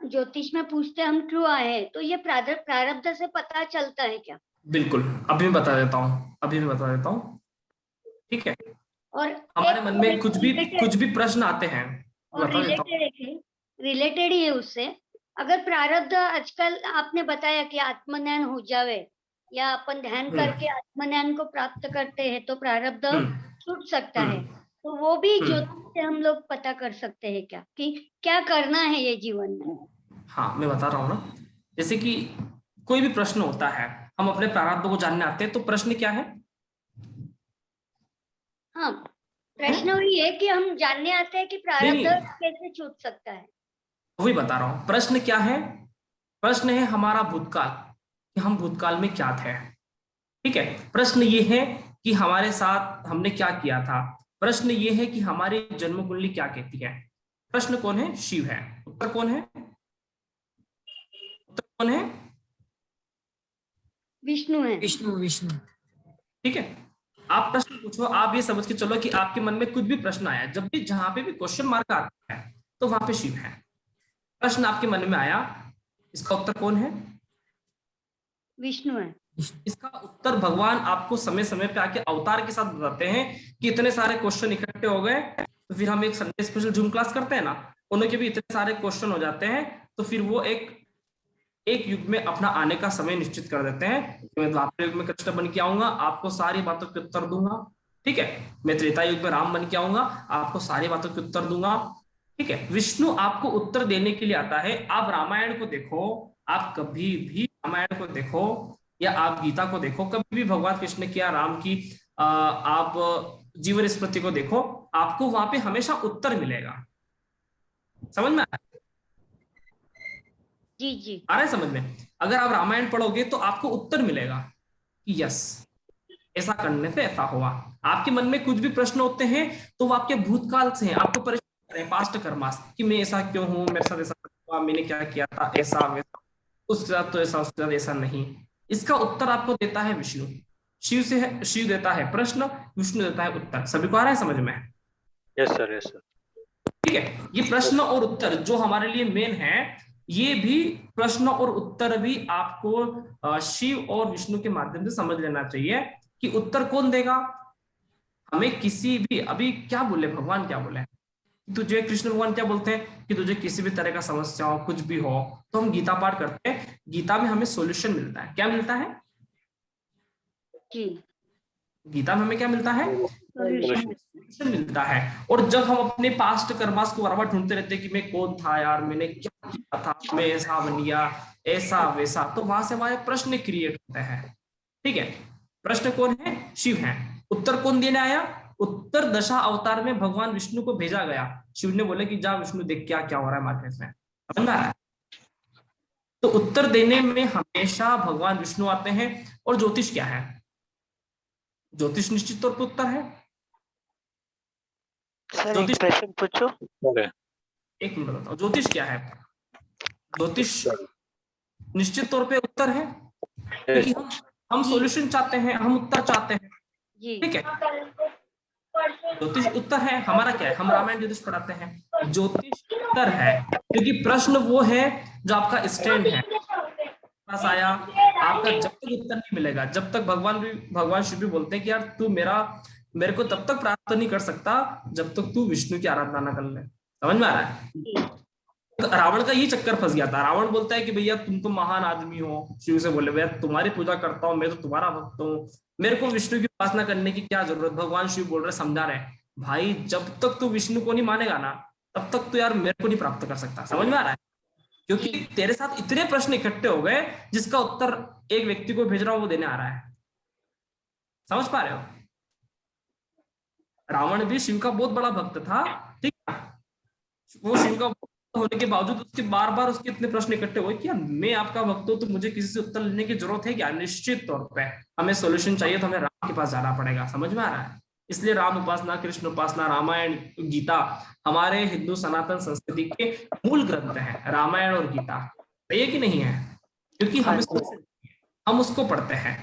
ज्योतिष में पूछते हैं हम क्यों आए हैं, तो ये प्रारब्ध से पता चलता है क्या? बिल्कुल, अभी मैं बता देता हूँ। ठीक है, और हमारे मन में कुछ भी प्रश्न आते हैं, और बता देता हूँ। रिलेटेड ही है उससे। अगर प्रारब्ध आजकल आपने बताया कि आत्मज्ञान हो जावे या अपन ध्यान करके आत्मज्ञान को प्राप्त करते हैं तो प्रारब्ध छूट सकता है, तो वो भी ज्योतिष से हम लोग पता कर सकते हैं क्या कि क्या करना है ये जीवन में? हाँ मैं बता रहा हूँ ना, जैसे कि कोई भी प्रश्न होता है, हम अपने प्रारब्ध को जानने आते हैं, तो प्रश्न क्या है? हाँ, प्रश्न वही है कि हम जानने आते हैं कि प्रारब्ध कैसे छूट सकता है। वही बता रहा हूँ, प्रश्न क्या है? प्रश्न है हमारा भूतकाल, कि हम भूतकाल में क्या थे। ठीक है, प्रश्न ये है कि हमारे साथ हमने क्या किया था। प्रश्न ये है कि हमारी जन्म कुंडली क्या कहती है। प्रश्न कौन है? शिव है। उत्तर कौन है? विष्णु है। विष्णु। ठीक है, आप प्रश्न पूछो, आप ये समझ के चलो कि आपके मन में कुछ भी प्रश्न आया, जब भी जहां पे भी क्वेश्चन मार्क आता है तो वहां पे शिव है। प्रश्न आपके मन में आया, इसका उत्तर कौन है? विष्णु है। इसका उत्तर भगवान आपको समय समय पे आके अवतार के साथ बताते हैं कि इतने सारे क्वेश्चन इकट्ठे हो गए, तो फिर हम एक संडे स्पेशल जूम क्लास करते हैं ना, उनके भी इतने सारे क्वेश्चन हो जाते हैं, तो फिर वो एक युग में अपना आने का समय निश्चित कर देते हैं। मैं द्वापर युग में कृष्ण बन के आऊंगा, आपको सारी बातों के उत्तर दूंगा। ठीक है, मैं त्रेता युग में राम बन के आऊंगा, आपको सारी बातों के उत्तर दूंगा। ठीक है, विष्णु आपको उत्तर देने के लिए आता है। आप रामायण को देखो, आप कभी भी रामायण को देखो या आप गीता को देखो, कभी भी भगवान कृष्ण की या राम की आप जीवन स्मृति को देखो, आपको वहां पे हमेशा उत्तर मिलेगा। समझ में आ रहा है? जी आ रहा है समझ में? अगर आप रामायण पढ़ोगे तो आपको उत्तर मिलेगा कि यस, ऐसा करने से ऐसा हुआ। आपके मन में कुछ भी प्रश्न होते हैं तो वो आपके भूतकाल से हैं, आपको परेशान कर रहे हैं, पास्ट कर्मास, कि मैं ऐसा क्यों हूं, मेरे साथ ऐसा हुआ, मैंने क्या किया था, ऐसा वैसा, उसके साथ तो ऐसा, उसके साथ ऐसा नहीं। इसका उत्तर आपको देता है विष्णु। शिव से है, शिव देता है प्रश्न, विष्णु देता है उत्तर। सभी को आ रहा है समझ में? Yes sir, yes sir. ठीक है, ये प्रश्न और उत्तर जो हमारे लिए मेन है, ये भी प्रश्न और उत्तर भी आपको शिव और विष्णु के माध्यम से समझ लेना चाहिए कि उत्तर कौन देगा हमें। किसी भी, अभी क्या बोले भगवान, क्या बोले तुझे, कृष्ण भगवान क्या बोलते हैं कि तुझे किसी भी तरह का समस्या हो, कुछ भी हो, तो हम गीता पाठ करते हैं, गीता में हमें सॉल्यूशन मिलता है। क्या मिलता है जी? गीता में हमें क्या मिलता है? सॉल्यूशन मिलता है। और जब हम अपने पास्ट कर्मास को बार ढूंढते रहते हैं कि मैं कौन था यार, मैंने क्या किया था, मैं ऐसा बन गया, ऐसा वैसा, तो वहां से हमारे प्रश्न क्रिएट होते हैं। ठीक है, प्रश्न कौन है? शिव है। उत्तर कौन देने आया? उत्तर दशा अवतार में भगवान विष्णु को भेजा गया। शिव ने बोला कि जा विष्णु देख क्या क्या हो रहा है मार्केट में। समझ में आ रहा है? तो उत्तर देने में हमेशा भगवान विष्णु आते हैं। और ज्योतिष क्या है? ज्योतिष निश्चित तौर पर उत्तर है। ज्योतिष प्रश्न पूछो। एक मिनट बताओ, ज्योतिष क्या है? ज्योतिष निश्चित तौर पे उत्तर है, क्योंकि हम सॉल्यूशन चाहते हैं, हम उत्तर चाहते हैं। ठीक है, ज्योतिष उत्तर है। हमारा क्या है? हम रामायण ज्योतिष पढ़ाते हैं, ज्योतिष उत्तर है, क्योंकि प्रश्न वो है जो आपका स्टैंड है पास आया, आपका जब तक उत्तर नहीं मिलेगा, जब तक भगवान शिव भी बोलते हैं कि यार तू मेरे को तब तक प्राप्त नहीं कर सकता जब तक तू विष्णु की आराधना न कर ले। समझ में आ रहा है? रावण का ये चक्कर फंस गया था। रावण बोलता है कि भैया तुम तो महान आदमी हो, शिव से बोले भैया तुम्हारी पूजा करता हूँ, मैं तो तुम्हारा भक्त हूँ, मेरे को विष्णु की उपासना करने की क्या जरूरत। भगवान शिव बोल रहे, समझा रहे भाई जब तक तू विष्णु को नहीं मानेगा ना तब तक तो यार मेरे को नहीं प्राप्त कर सकता। समझ में आ रहा है? क्योंकि तेरे साथ इतने प्रश्न इकट्ठे हो गए जिसका उत्तर एक व्यक्ति को भेज रहा हूं वो देने आ रहा है। समझ पा रहे हो? रावण भी शिव का बहुत बड़ा भक्त था, ठीक है, वो शिव का भक्त होने के बावजूद उसके बार बार उसके इतने प्रश्न इकट्ठे हुए कि मैं आपका भक्त हूं तो मुझे किसी से उत्तर लेने की जरूरत है क्या? निश्चित तौर पे हमें सोल्यूशन चाहिए तो हमें राम के पास जाना पड़ेगा। समझ में आ रहा है? इसलिए राम उपासना, कृष्ण उपासना, रामायण, गीता हमारे हिंदू सनातन संस्कृति के मूल ग्रंथ हैं, रामायण और गीता। सही है कि नहीं है? क्योंकि हम उसको पढ़ते हैं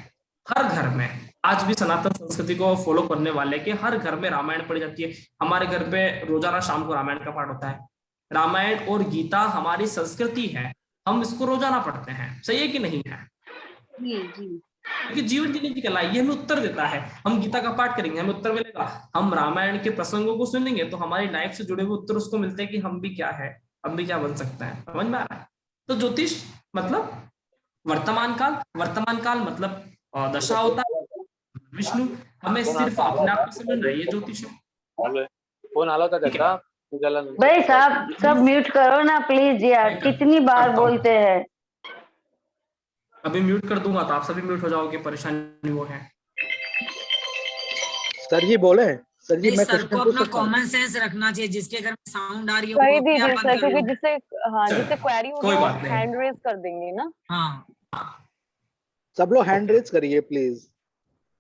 हर घर में। आज भी सनातन संस्कृति को फॉलो करने वाले के हर घर में रामायण पढ़ी जाती है। हमारे घर पे रोजाना शाम को रामायण का पाठ होता है। रामायण और गीता हमारी संस्कृति है, हम इसको रोजाना पढ़ते हैं। सही है कि नहीं है? क्योंकि जीवन जीने की कला ये हमें उत्तर देता है। हम गीता का पाठ करेंगे हमें उत्तर मिलेगा, हम रामायण के प्रसंगों को सुनेंगे तो हमारी लाइफ से जुड़े हुए उत्तर उसको मिलते हैं कि हम भी क्या है, हम भी क्या बन सकते हैं। समझ में आ रहा है? तो ज्योतिष मतलब वर्तमान काल मतलब दशा होता है विष्णु। हमें सिर्फ अपने आप को समझना है, ये ज्योतिष है। फोन आला था देखा भाई साहब सब म्यूट करो ना प्लीज यार, कितनी बार बोलते हैं। अभी म्यूट कर दूंगा तो आप सभी म्यूट हो जाओगे, परेशानी वो है। सर जी बोले, सर जी मैं सर को अपना कॉमन सेंस रखना चाहिए, जिसके घर में साउंड आ रही है कह दीजिए सर, क्योंकि जिससे जिससे क्वेरी होगी वो हैंड रेज कर देंगे ना। हाँ सब लोग हैंड रेज करिए प्लीज।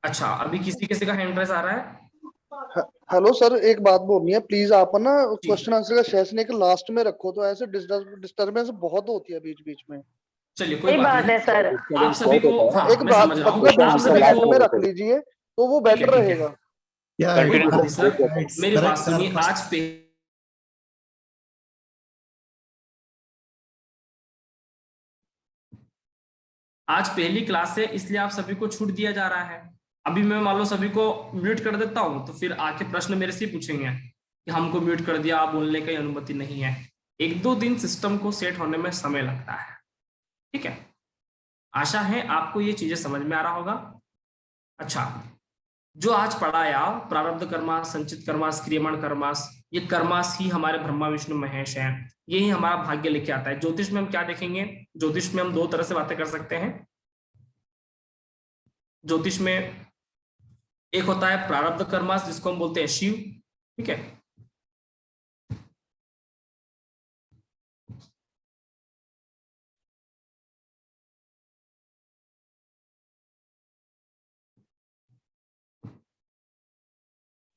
अच्छा अभी किसी का हैंड रेज आ रहा है? हेलो सर, एक बात बोलनी है प्लीज, आप ना क्वेश्चन आंसर का सेशन एक लास्ट में रखो तो ऐसे डिस्टर्बेंस बहुत होती है बीच बीच में। चलिए कोई बात है सर, आप सभी को एक बात में रख लीजिए तो वो बेटर रहेगा। मेरी बात सुनिए, आज पहली क्लास है इसलिए आप सभी को छूट दिया जा रहा है। अभी मैं मान लो सभी को म्यूट कर देता हूं तो फिर आके प्रश्न मेरे से पूछेंगे कि हमको म्यूट कर दिया, आप बोलने की अनुमति नहीं है। 1-2 दिन सिस्टम को सेट होने में समय लगता है, ठीक है। आशा है आपको ये चीजें समझ में आ रहा होगा। अच्छा, जो आज पढ़ाया प्रारब्ध कर्मास, संचित कर्मास, क्रियमाण कर्मास, ये कर्मास ही हमारे ब्रह्मा विष्णु महेश है, यही हमारा भाग्य लेके आता है। ज्योतिष में हम क्या देखेंगे? ज्योतिष में हम 2 तरह से बातें कर सकते हैं। ज्योतिष में एक होता है प्रारब्ध कर्मास जिसको हम बोलते हैं शिव, ठीक है।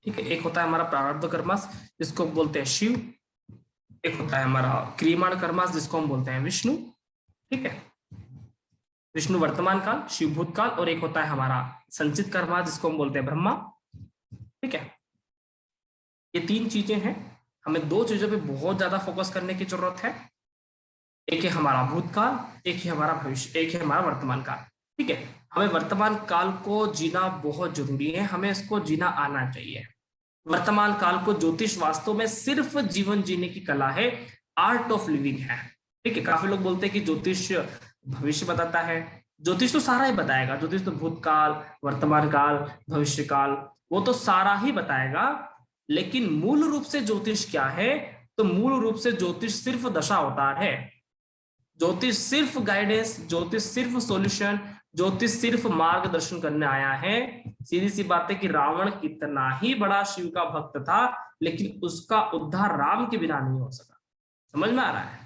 ठीक है, एक होता है हमारा प्रारब्ध कर्मास जिसको बोलते हैं शिव, एक होता है हमारा क्रियमाण कर्मास जिसको हम बोलते हैं विष्णु, ठीक है। विष्णु वर्तमान काल, शिव भूतकाल, और एक होता है हमारा संचित कर्मास जिसको हम बोलते हैं ब्रह्मा, ठीक है। ये 3 चीजें हैं। हमें 2 चीजों पे बहुत ज्यादा फोकस करने की जरूरत है। एक है हमारा भूतकाल, एक है हमारा भविष्य, एक है हमारा वर्तमान काल, ठीक है। हमें वर्तमान काल को जीना बहुत जरूरी है, हमें इसको जीना आना चाहिए। वर्तमान काल को ज्योतिष वास्तव में सिर्फ जीवन जीने की कला है, आर्ट ऑफ लिविंग है, ठीक है। काफी लोग बोलते हैं कि ज्योतिष भविष्य बताता है। ज्योतिष तो सारा ही बताएगा, ज्योतिष तो भूतकाल, वर्तमान काल, भविष्य काल, वो तो सारा ही बताएगा। लेकिन मूल रूप से ज्योतिष क्या है? तो मूल रूप से ज्योतिष सिर्फ दशा अवतार है। ज्योतिष सिर्फ गाइडेंस, ज्योतिष सिर्फ सॉल्यूशन, ज्योतिष सिर्फ मार्गदर्शन करने आया है। सीधी सी बात है कि रावण कितना ही बड़ा शिव का भक्त था लेकिन उसका उद्धार राम के बिना नहीं हो सका। समझ में आ रहा है?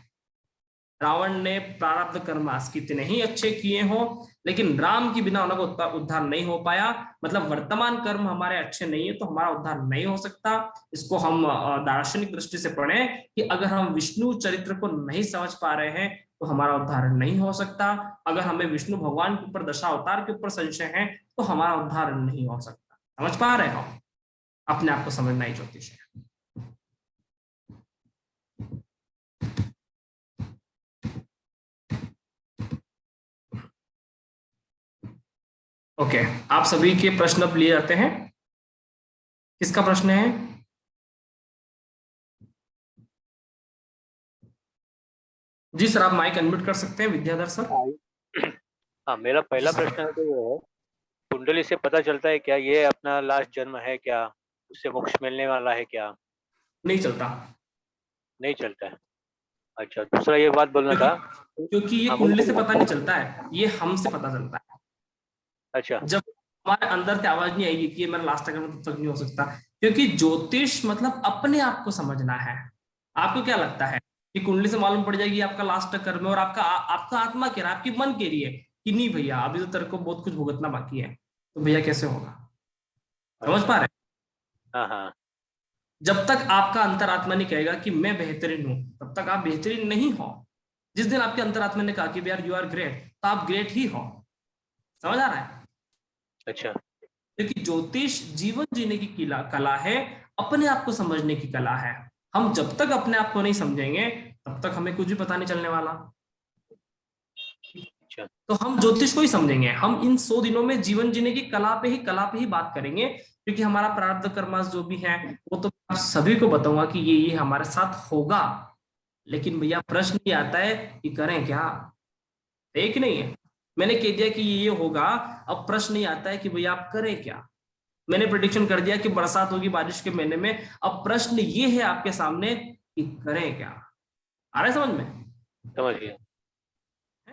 रावण ने प्रारब्ध कर्मास कितने ही अच्छे किए हो लेकिन राम के बिना उनका उद्धार नहीं हो पाया। मतलब वर्तमान कर्म हमारे अच्छे नहीं है तो हमारा उद्धार नहीं हो सकता। इसको हम दार्शनिक दृष्टि से पढ़ें कि अगर हम विष्णु चरित्र को नहीं समझ पा रहे हैं तो हमारा उद्धार नहीं हो सकता। अगर हमें विष्णु भगवान के ऊपर, दशा अवतार के ऊपर संशय है तो हमारा उद्धार नहीं हो सकता। समझ पा रहे हो? अपने आप को समझना ही ज्योतिष है। ओके, आप सभी के प्रश्न अब लिए जाते हैं। किसका प्रश्न है? जी सर, आप माइक अनम्यूट कर सकते हैं विद्याधर सर। हाँ, मेरा पहला प्रश्न है तो ये है, कुंडली से पता चलता है क्या ये अपना लास्ट जन्म है क्या, उससे मोक्ष मिलने वाला है क्या? नहीं चलता। नहीं चलता है। अच्छा, दूसरा ये बात बोलना था। क्योंकि ये हाँ, कुंडली बोलो। से पता नहीं चलता है, ये हमसे पता चलता है। अच्छा, जब हमारे अंदर से आवाज नहीं आएगी कि ये मेरा लास्ट कर्म तब तक नहीं हो सकता, क्योंकि ज्योतिष मतलब अपने आप को समझना है। आपको क्या लगता है कि कुंडली से मालूम पड़ जाएगी आपका लास्ट कर्म है, और आपका आत्मा कह रहा है, आपकी मन कह रही है कि नहीं भैया अभी तो तेरे को बहुत कुछ भुगतना बाकी है, तो भैया कैसे होगा? समझ पा रहे? हाँ हाँ। जब तक आपका अंतरात्मा नहीं कहेगा कि मैं बेहतरीन हूं, तब तक आप बेहतरीन नहीं हो। जिस दिन आपके अंतरात्मा ने कहा कि यार यू आर ग्रेट, तो आप ग्रेट ही हो। समझ आ रहा है? अच्छा, क्योंकि ज्योतिष जीवन जीने की कला है, अपने आप को समझने की कला है। हम जब तक अपने आप को नहीं समझेंगे तब तक हमें कुछ भी पता नहीं चलने वाला। तो हम ज्योतिष को ही समझेंगे। हम इन 100 दिनों में जीवन जीने की कला पे ही बात करेंगे, क्योंकि हमारा प्रारब्ध कर्मास जो भी है वो तो आप सभी को बताऊंगा कि ये हमारे साथ होगा। लेकिन भैया प्रश्न ये आता है कि करें क्या? एक नहीं है, मैंने कह दिया कि ये होगा, अब प्रश्न ये आता है कि भैया आप करें क्या? मैंने प्रेडिक्शन कर दिया कि बरसात होगी बारिश के महीने में, अब प्रश्न ये है आपके सामने कि करें क्या? आ रहा है समझ में? समझ गया।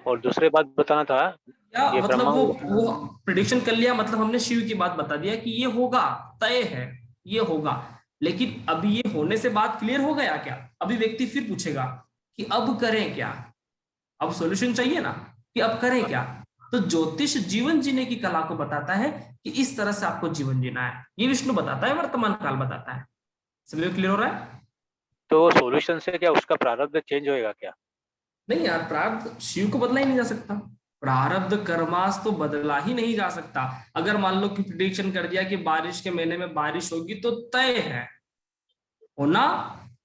और दूसरी बात बताना था, क्या ये मतलब ब्रह्मा वो प्रेडिक्शन कर लिया, मतलब हमने शिव की बात बता दिया कि ये होगा, तय है, ये होगा। लेकिन अभी ये होने से बात क्लियर हो गया क्या? अभी व्यक्ति फिर पूछेगा कि अब करें क्या? अब सॉल्यूशन चाहिए ना कि अब करें क्या? तो ज्योतिष जीवन जीने की कला को बताता है कि इस तरह से आपको जीवन जीना है। ये विष्णु बताता है, वर्तमान काल बताता है। सभी क्लियर हो रहा है? तो सॉल्यूशन से क्या उसका प्रारब्ध चेंज होएगा क्या? नहीं यार, प्रारब्ध शिव को बदला ही नहीं जा सकता। प्रारब्ध कर्मास तो बदला ही नहीं जा सकता। अगर मान लो कि प्रिडिक्शन कर दिया कि बारिश के महीने में बारिश होगी, तो तय है, होना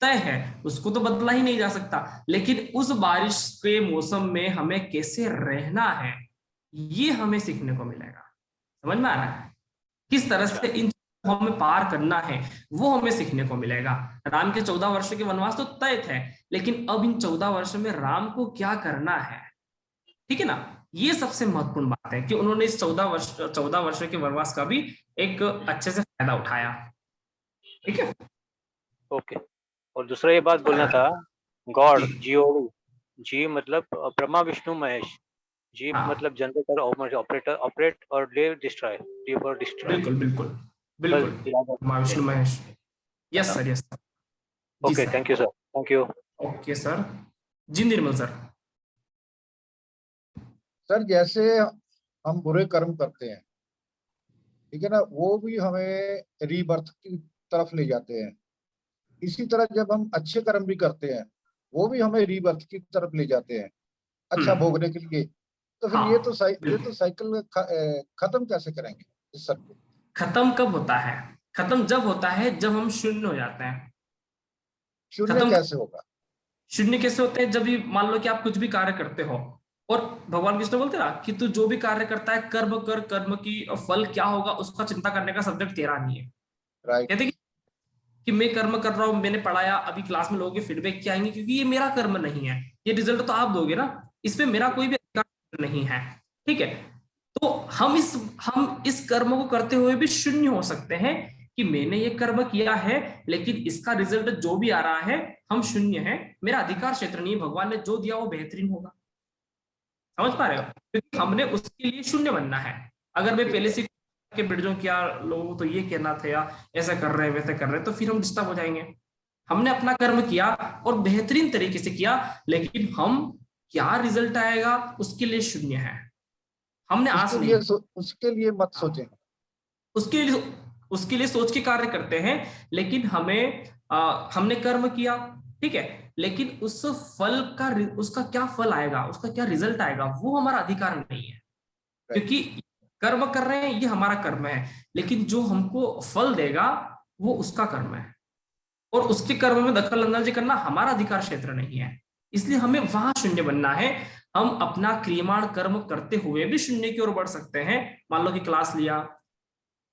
तय है, उसको तो बदला ही नहीं जा सकता। लेकिन उस बारिश के मौसम में हमें कैसे रहना है, ये हमें सीखने को मिलेगा। समझ में आ रहा है? किस तरह से इन हमें पार करना है वो हमें सीखने को मिलेगा। राम के 14 वर्ष के वनवास तो तय थे, लेकिन अब इन 14 वर्ष में राम को क्या करना है, ठीक है ना? ये सबसे महत्वपूर्ण बात है कि उन्होंने इस 14 वर्ष के वनवास का भी एक अच्छे से फायदा उठाया। ठीक है, ओके। और दूसरा ये बात बोलना था, गॉड जीओडी, जी मतलब ब्रह्मा विष्णु महेश, जी मतलब जनरेटर, ऑपरेटर, ऑपरेट और डिस्ट्रॉय, और डिस्ट्रॉय। बिल्कुल बिल्कुल बिल्कुल, Brahma Vishnu Mahesh. Yes sir, yes sir. Okay, thank you sir, thank you. Okay sir. जी निर्मल सर। सर जैसे हम बुरे कर्म करते हैं, ठीक है ना, वो भी हमें रीबर्थ की तरफ ले जाते हैं। इसी तरह जब हम अच्छे कर्म भी करते हैं, वो भी हमें रीबर्थ की तरफ ले जाते हैं, अच्छा भोगने के लिए। तो फिर ये तो साइकिल खत्म कैसे करेंगे इस सर को? खत्म कब होता है? खत्म जब होता है जब हम शून्य हो जाते हैं। शून्य कैसे होगा? शून्य कैसे होते हैं? जब भी मान लो कि आप कुछ भी कार्य करते हो, और भगवान कृष्ण बोलते ना कि तू जो भी कार्य करता है कर्म कर, कर्म की फल क्या होगा उसका चिंता करने का सब्जेक्ट तेरा नहीं है। कहते कि मैं कर्म कर रहा हूं, मैंने पढ़ाया, अभी क्लास में लोगों के फीडबैक क्या आएंगे, क्योंकि ये मेरा कर्म नहीं है, ये रिजल्ट तो आप दोगे ना, इसमें मेरा कोई भी अधिकार नहीं है। ठीक है, तो हम इस कर्म को करते हुए भी शून्य हो सकते हैं कि मैंने ये कर्म किया है, लेकिन इसका रिजल्ट जो भी आ रहा है हम शून्य है, मेरा अधिकार क्षेत्र नहीं है, भगवान ने जो दिया वो बेहतरीन होगा। समझ पा रहे हो? क्योंकि हमने उसके लिए शून्य बनना है। अगर मैं पहले से के बिड़जों किया, लोगों तो ये कहना था या ऐसा कर रहे हैं वैसा कर रहे हैं, तो फिर हम डिस्टर्ब हो जाएंगे। हमने अपना कर्म किया और बेहतरीन तरीके से किया, लेकिन हम क्या रिजल्ट आएगा उसके लिए शून्य है। हमने उसके लिए मत सोचें, उसके लिए सोच के कार्य करते हैं, लेकिन हमने कर्म किया, ठीक है, लेकिन उस फल का उसका क्या फल आएगा, उसका क्या रिजल्ट आएगा, वो हमारा अधिकार नहीं है। क्योंकि कर्म कर रहे हैं, ये हमारा कर्म है, लेकिन जो हमको फल देगा वो उसका कर्म है, और उसके कर्म में दखल अंदाजी करना हमारा अधिकार क्षेत्र नहीं है। इसलिए हमें वहां शून्य बनना है। हम अपना क्रियमाण कर्म करते हुए भी शून्य की ओर बढ़ सकते हैं। मान लो कि क्लास लिया,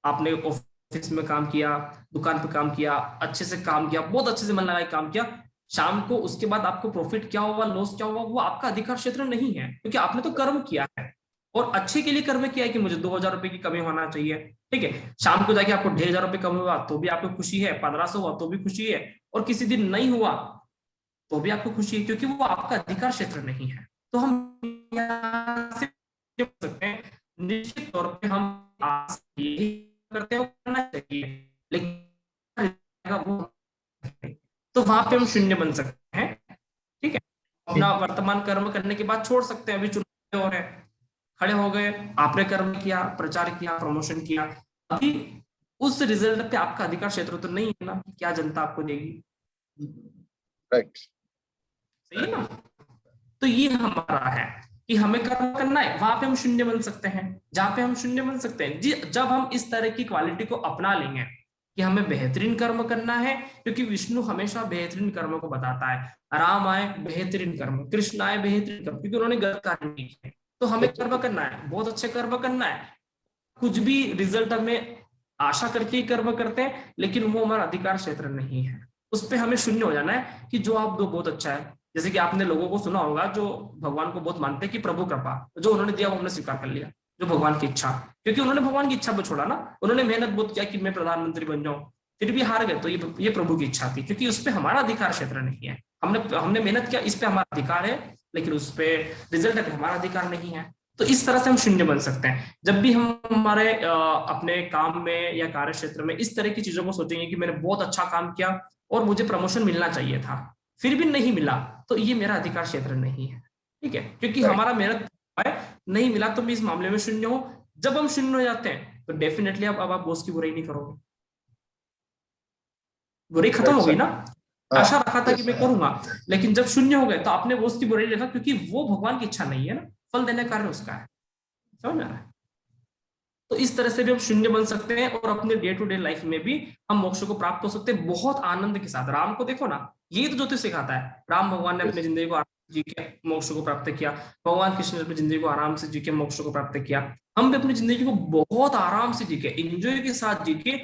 आपने ऑफिस में काम किया, दुकान पे काम किया, अच्छे से काम किया, बहुत अच्छे से मन लगा काम किया, शाम को उसके बाद आपको प्रॉफिट क्या होगा, लॉस क्या होगा, वो आपका अधिकार क्षेत्र नहीं है, क्योंकि आपने तो कर्म किया है और अच्छे के लिए कर्म किया है कि मुझे 2000 रुपए की कमी होना चाहिए। ठीक है, शाम को जाके आपको 1500 रुपए कम हुआ तो भी आपको खुशी है, 1500 हुआ तो भी खुशी है, और किसी दिन नहीं हुआ तो भी आपको खुशी है, क्योंकि वो आपका अधिकार क्षेत्र नहीं है। तो हम यहाँ से सकते हैं, निश्चित तौर पे हम यही करते हैं, करना चाहिए, लेकिन वो तो वहां पे हम शून्य बन सकते हैं। ठीक है, अपना वर्तमान कर्म करने के बाद छोड़ सकते हैं। अभी चुनाव हो रहे हैं, खड़े हो गए, आपने कर्म किया, प्रचार किया, प्रमोशन किया, अभी उस रिजल्ट पे आपका अधिकार क्षेत्र तो नहीं है ना, क्या जनता आपको देगी। राइट, सही है ना। तो ये हमारा है कि हमें कर्म करना है, वहां पे हम शून्य बन सकते हैं, जहां पे हम शून्य बन सकते हैं जी, जब हम इस तरह की क्वालिटी को अपना लेंगे कि हमें बेहतरीन कर्म करना है, क्योंकि विष्णु हमेशा बेहतरीन कर्म को बताता है। राम आए बेहतरीन कर्म, कृष्ण आए बेहतरीन कर्म, क्योंकि उन्होंने गलत कार्य नहीं किए। तो हमें कर्म करना है, बहुत अच्छे कर्म करना है, कुछ भी रिजल्ट हमें आशा करके ही कर्म करते हैं, लेकिन वो हमारा अधिकार क्षेत्र नहीं है। उस पर हमें शून्य हो जाना है कि जो आप दो बहुत अच्छा है। जैसे कि आपने लोगों को सुना होगा जो भगवान को बहुत मानते हैं कि प्रभु कृपा, जो उन्होंने दिया वो हमने स्वीकार कर लिया, जो भगवान की इच्छा, क्योंकि उन्होंने भगवान की इच्छा को छोड़ा ना, उन्होंने मेहनत बहुत किया कि मैं प्रधानमंत्री बन जाऊं, फिर भी हार गए, तो ये प्रभु की इच्छा थी, क्योंकि उस पर हमारा अधिकार क्षेत्र नहीं है। हमने मेहनत किया, इस पे हमारा अधिकार है, लेकिन उस पे रिजल्ट पे हमारा अधिकार नहीं है। तो इस तरह से हम शून्य बन सकते हैं। जब भी हम हमारे अपने काम में या कार्य क्षेत्र में इस तरह की चीजों को सोचेंगे कि मैंने बहुत अच्छा काम किया और मुझे प्रमोशन मिलना चाहिए था, फिर भी नहीं मिला, तो ये मेरा अधिकार क्षेत्र नहीं है। ठीक है, क्योंकि हमारा मेहनत नहीं मिला, तो मैं इस मामले में शून्य हूं। जब हम शून्य हो जाते हैं तो डेफिनेटली अब आप बॉस की बुराई नहीं करोगे, बुराई खत्म हो गई ना। आशा रखा था कि मैं करूंगा, लेकिन जब शून्य हो गए तो आपने बॉस की बुराई देखा, क्योंकि वो भगवान की इच्छा नहीं है ना, फल देने का कार्य उसका है। समझ में आ रहा है। तो इस तरह से भी हम शून्य बन सकते हैं और अपने डे टू डे लाइफ में भी हम मोक्ष को प्राप्त हो सकते हैं बहुत आनंद के साथ। राम को देखो ना, यही तो ज्योतिष सिखाता है। राम भगवान ने अपनी जिंदगी को आराम से जी के मोक्ष को प्राप्त किया, भगवान कृष्ण ने अपनी जिंदगी को आराम से जी के मोक्ष को प्राप्त किया। हम भी अपनी जिंदगी को बहुत आराम से जी के, एंजॉय के साथ जी के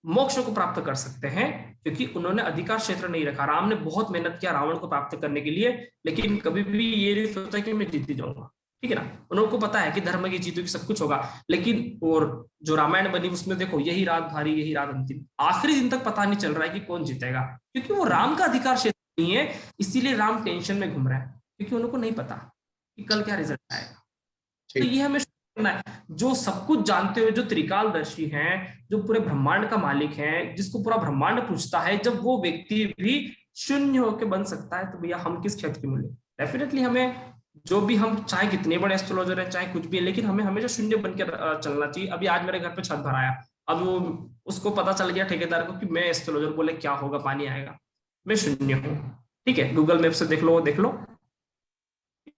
मोक्ष को प्राप्त कर सकते हैं, क्योंकि उन्होंने अधिकार क्षेत्र नहीं रखा। राम ने बहुत मेहनत किया रावण को प्राप्त करने के लिए, लेकिन कभी भी ये नहीं सोचा कि मैं जीत जाऊंगा। ठीक है ना, उनको पता है कि धर्म की जीतोगी, सब कुछ होगा। लेकिन और जो रामायण बनी उसमें देखो, यही रात भारी यही रात अंतिम, आखिरी दिन तक पता नहीं चल रहा है कि कौन जीतेगा, क्योंकि वो राम का अधिकार क्षेत्र नहीं है। इसीलिए राम टेंशन में घूम रहा है, क्योंकि उनको नहीं पता कि कल क्या रिजल्ट आएगा। तो ये हमें करना है, जो सब कुछ जानते हुए, जो त्रिकालदर्शी हैं, जो पूरे ब्रह्मांड का मालिक है, जिसको पूरा ब्रह्मांड पूछता है, जब वो व्यक्ति भी शून्य होकर बन सकता है, तो भैया हम किस क्षेत्र के मूल्य। डेफिनेटली हमें जो भी, हम चाहे कितने बड़े एस्ट्रोलॉजर है, चाहे कुछ भी है, लेकिन हमें हमेशा शून्य बनकर चलना चाहिए। अभी आज मेरे घर पे छत भराया, अब वो उसको पता चल गया ठेकेदार को कि मैं एस्ट्रोलॉजर, बोले क्या होगा, पानी आएगा, मैं शून्य हूँ। ठीक है, गूगल मैप से देख लो,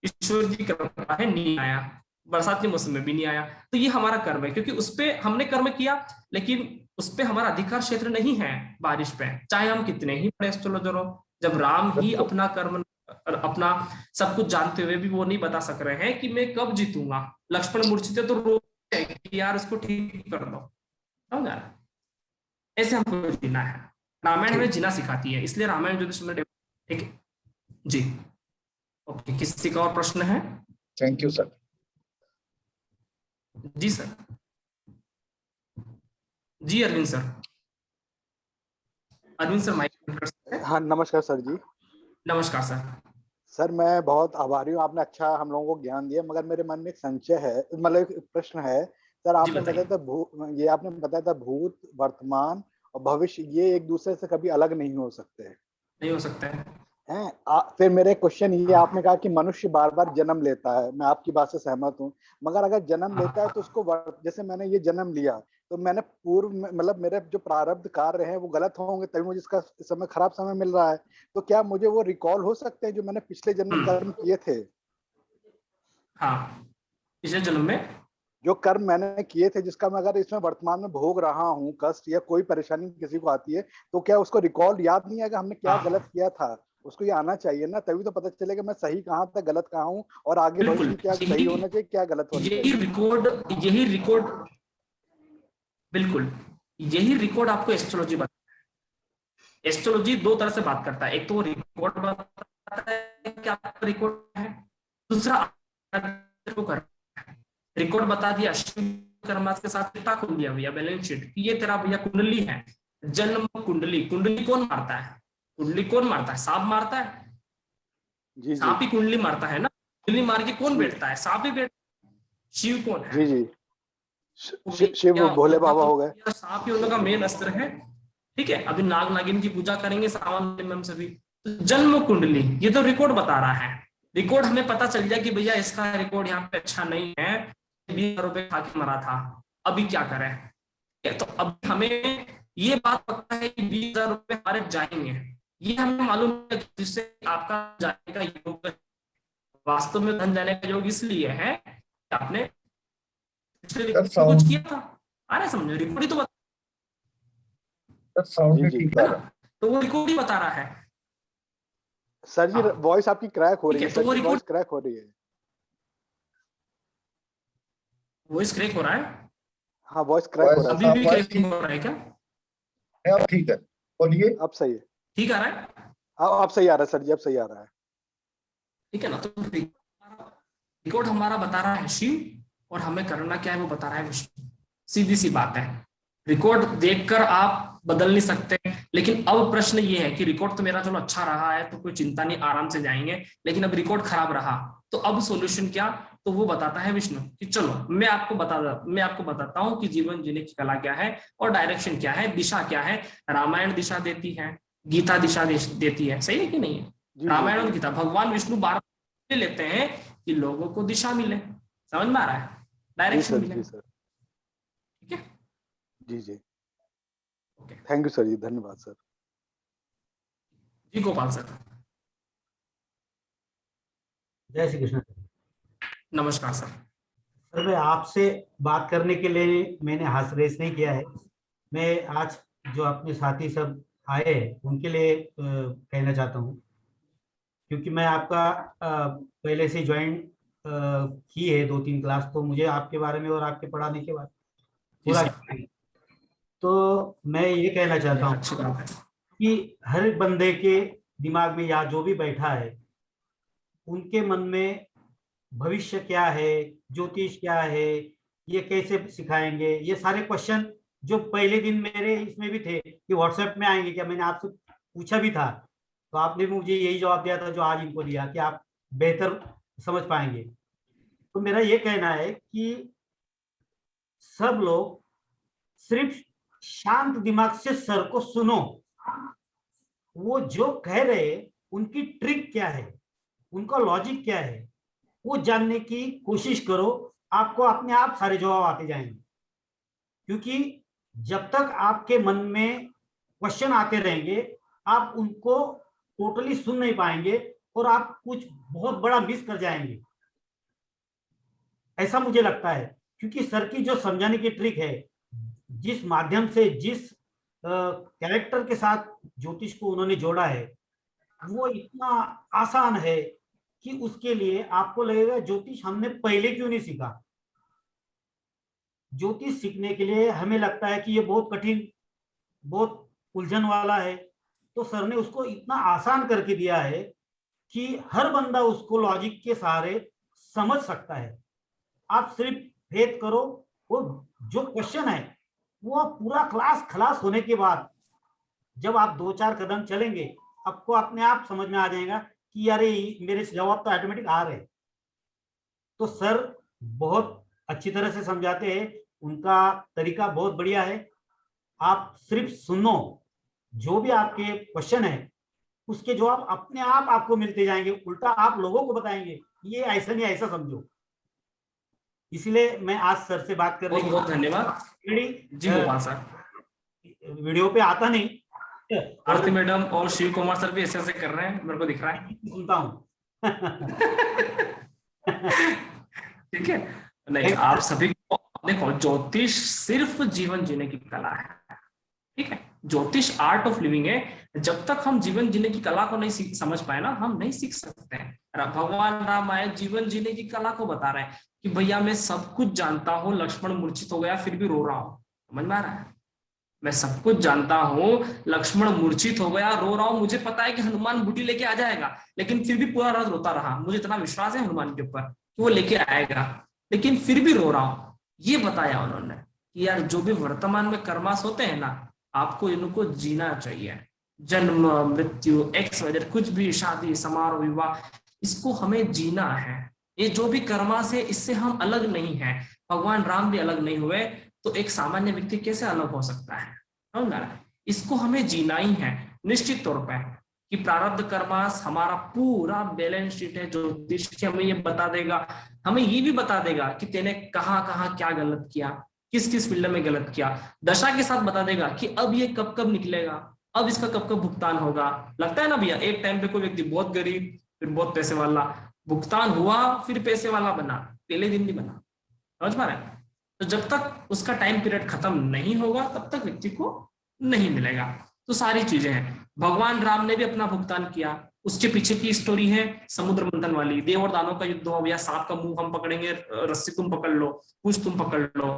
ईश्वर जी कृपा है, नहीं आया, बरसात के मौसम में भी नहीं आया, तो ये हमारा कर्म है, क्योंकि उसपे हमने कर्म किया, लेकिन उसपे हमारा अधिकार क्षेत्र नहीं है बारिश पे, चाहे हम कितने ही बड़े एस्ट्रोलॉजर हो। जब राम ही अपना कर्म, अपना सब कुछ जानते हुए भी वो नहीं बता सक रहे हैं कि मैं कब जीतूंगा, लक्ष्मण मूर्छित तो रो कि यार इसको ठीक कर दो। समझ, ऐसे हमको जीना है। रामायण हमें जीना सिखाती है, इसलिए रामायण ज्योतिष में। ठीक है जी, ओके, किसी का और प्रश्न है? Thank you sir. जी सर, जी Arvind sir, Arvind sir mike. हाँ नमस्कार सर जी। नमस्कार सर। सर मैं बहुत आभारी हूँ, आपने अच्छा हम लोगों को ज्ञान दिया, मगर मेरे मन में एक संशय है, मतलब एक प्रश्न है सर। आपने बताया था आपने बताया था भूत, वर्तमान और भविष्य ये एक दूसरे से कभी अलग नहीं हो सकते। नहीं हो सकते हैं। फिर मेरे क्वेश्चन ये, आपने कहा कि मनुष्य बार बार जन्म लेता है, मैं आपकी बात से सहमत हूँ, मगर अगर जन्म लेता है तो उसको, जैसे मैंने ये जन्म लिया तो मैंने पूर्व मतलब मेरे जो प्रारब्ध कार्य हैं वो गलत होंगे, तभी मुझे इसका समय खराब समय मिल रहा है, तो क्या मुझे वो रिकॉल हो सकते हैं जो मैंने पिछले जन्म में कर्म किए थे? हाँ, पिछले जन्म में जो कर्म मैंने किए थे, जिसका मैं अगर इसमें वर्तमान में भोग रहा हूँ कष्ट या कोई परेशानी किसी को आती है, तो क्या उसको रिकॉल याद नहीं आएगा हमने क्या गलत किया था? उसको ये आना चाहिए ना, तभी तो पता चलेगा मैं सही कहाँ था, गलत कहाँ हूँ, और आगे भविष्य क्या सही होना चाहिए, क्या गलत होना चाहिए। यही रिकॉर्ड बिल्कुल, यही रिकॉर्ड आपको एस्ट्रोलॉजी बताता है। एस्ट्रोलॉजी दो तरह से बात करता है, एक तो वो रिकॉर्ड बताता है कि आपका रिकॉर्ड है। दूसरा रिकॉर्ड बता दिया कर्मा के साथ कितना खुल दिया भैया बैलेंस शीट, ये तेरा भैया कुंडली है, जन्म कुंडली। कुंडली कौन मारता है? कुंडली कौन मारता है? सांप मारता है? सांप ही कुंडली मारता है ना। कुंडली मार के कौन बैठता है? सांप ही बैठता है। शिव कौन है? जी शिव भोले बाबा हो गए। सांप ही उन लोगों का मेन अस्त्र है। ठीक है, अभी नाग नागिन की पूजा करेंगे सावन में हम सभी। तो जन्म कुंडली ये तो रिकॉर्ड बता रहा है। रिकॉर्ड हमें पता चल गया कि भैया इसका रिकॉर्ड यहाँ पे अच्छा नहीं है, 20 रुपए खा के मरा था, अभी क्या करें। तो अब हमें ये बात पता है कि 20,000 रुपए हमारे जाएंगे, ये हमें मालूम है, जिससे आपका जाने का योग, वास्तव में धन जाने का योग इसलिए है कि आपने कुछ किया था। अरे समझो, रिकॉर्ड ही तो तो वो रिकॉर्ड ही बता रहा है। सर जी वॉइस आपकी क्रैक हो रही है, तो वो वॉइस क्रैक हो रही है। वॉइस क्रैक हो रहा है? हाँ वॉइस क्रैक हो रहा है। अभी भी क्रैक हो रहा है क्या? अब ठीक है, बोलिए। अब सही है, ठीक आ रहा है? अब सही आ रहा है सर जी, अब सही आ रहा है। ठीक है ना। तो रिकॉर्ड हमारा बता रहा है शिव, और हमें करना क्या है वो बता रहा है विष्णु। सीधी सी बात है। रिकॉर्ड देखकर आप बदल नहीं सकते, लेकिन अब प्रश्न ये है कि रिकॉर्ड तो मेरा चलो अच्छा रहा है तो कोई चिंता नहीं, आराम से जाएंगे, लेकिन अब रिकॉर्ड खराब रहा तो अब सॉल्यूशन क्या? तो वो बताता है विष्णु कि चलो मैं आपको बताता हूँ कि जीवन जीने की कला क्या है और डायरेक्शन क्या है, दिशा क्या है। रामायण दिशा देती है, गीता दिशा देती है, सही है कि नहीं है? रामायण और गीता, भगवान विष्णु 12 लेते हैं कि लोगों को दिशा मिले, समझ में आ रहा है, डायरेक्शन मिले। ठीक है जी थैंक यू सर जी, धन्यवाद सर जी। गोपाल सर, जय श्री कृष्ण। नमस्कार सर। सर मैं आपसे बात करने के लिए मैंने हाथ रेस नहीं किया है, मैं आज जो अपने साथी सब आए उनके लिए कहना चाहता हूँ, क्योंकि मैं आपका पहले से ज्वाइन की है 2-3 क्लास, तो मुझे आपके बारे में और आपके पढ़ाने के बाद पूरा, तो मैं ये कहना चाहता हूँ कि हर बंदे के दिमाग में या जो भी बैठा है उनके मन में भविष्य क्या है, ज्योतिष क्या है, ये कैसे सिखाएंगे, ये सारे क्वेश्चन जो पहले दिन मेरे इसमें भी थे कि व्हाट्सएप में आएंगे क्या, मैंने आपसे पूछा भी था, तो आपने मुझे यही जवाब दिया था जो आज इनको दिया कि आप बेहतर समझ पाएंगे। तो मेरा ये कहना है कि सब लोग सिर्फ शांत दिमाग से सर को सुनो, वो जो कह रहे उनकी ट्रिक क्या है, उनका लॉजिक क्या है, वो जानने की कोशिश करो, आपको अपने आप सारे जवाब आते जाएंगे। क्योंकि जब तक आपके मन में क्वेश्चन आते रहेंगे आप उनको टोटली सुन नहीं पाएंगे और आप कुछ बहुत बड़ा मिस कर जाएंगे, ऐसा मुझे लगता है। क्योंकि सर की जो समझाने की ट्रिक है, जिस माध्यम से जिस कैरेक्टर के साथ ज्योतिष को उन्होंने जोड़ा है, वो इतना आसान है कि उसके लिए आपको लगेगा ज्योतिष हमने पहले क्यों नहीं सीखा। ज्योतिष सीखने के लिए हमें लगता है कि ये बहुत कठिन, बहुत उलझन वाला है, तो सर ने उसको इतना आसान करके दिया है कि हर बंदा उसको लॉजिक के सहारे समझ सकता है। आप सिर्फ फेथ करो, वो जो क्वेश्चन है वो पूरा क्लास खलास होने के बाद जब आप 2-4 कदम चलेंगे आपको अपने आप समझ में आ जाएगा कि यार मेरे जवाब तो ऑटोमेटिक आ रहे। तो सर बहुत अच्छी तरह से समझाते हैं, उनका तरीका बहुत बढ़िया है। आप सिर्फ सुनो, जो भी आपके क्वेश्चन है उसके जवाब अपने आप आपको मिलते जाएंगे, उल्टा आप लोगों को बताएंगे ये ऐसा नहीं ऐसा समझो। इसलिए मैं आज सर से बात कर रही हूँ। बहुत धन्यवाद जी गोपाल सर। वीडियो पे आता नहीं, आरती मैडम और शिव कुमार सर भी ऐसे ऐसे कर रहे हैं, मेरे को दिख रहा है, सुनता हूँ। ठीक है, नहीं आप सभी को देखो, ज्योतिष सिर्फ जीवन जीने की कला है। ठीक है, ज्योतिष आर्ट ऑफ लिविंग है। जब तक हम जीवन जीने की कला को नहीं समझ पाए ना, हम नहीं सीख सकते हैं। भगवान राम आए जीवन जीने की कला को बता रहे हैं कि भैया मैं सब कुछ जानता हूँ, लक्ष्मण मूर्छित हो गया फिर भी रो रहा हूँ, समझ में आ रहा है। मैं सब कुछ जानता हूँ। लक्ष्मण मूर्छित हो गया, रो रहा हूँ, मुझे पता है कि हनुमान बूटी लेके आ जाएगा, लेकिन फिर भी पूरा रात रोता रहा। मुझे इतना विश्वास है हनुमान के ऊपर कि वो लेके आएगा, लेकिन फिर भी रो रहा हूँ। ये बताया उन्होंने कि यार जो भी वर्तमान में कर्मास होते हैं ना, आपको इनको जीना चाहिए। जन्म, मृत्यु, एक्स वजह, कुछ भी, शादी, समारोह, विवाह, इसको हमें जीना है। ये जो भी कर्मास है इससे हम अलग नहीं है। भगवान राम भी अलग नहीं हुए, तो एक सामान्य व्यक्ति कैसे अलग हो सकता है? समझा? इसको हमें जीना ही है निश्चित तौर पर। कि प्रारब्ध कर्मास हमारा पूरा बैलेंस शीट है, ज्योतिष हमें ये बता देगा। हमें ये भी बता देगा कि तेने कहाँ कहाँ क्या गलत किया, किस किस फील्ड में गलत किया। दशा के साथ बता देगा कि अब ये कब कब निकलेगा, अब इसका कब कब भुगतान होगा। लगता है ना भैया, एक टाइम पे कोई व्यक्ति बहुत गरीब, फिर बहुत पैसे वाला, भुगतान हुआ, फिर पैसे वाला बना, पहले दिन नहीं बना। समझ पा रहे हैं? तो जब तक उसका टाइम पीरियड खत्म नहीं होगा तब तक व्यक्ति को नहीं मिलेगा। तो सारी चीजें हैं। भगवान राम ने भी अपना भुगतान किया। उसके पीछे की स्टोरी है समुद्र मंथन वाली। देव और दानव का युद्ध हो, या सांप का मुंह हम पकड़ेंगे, रस्सी तुम पकड़ लो, कुछ तुम पकड़ लो,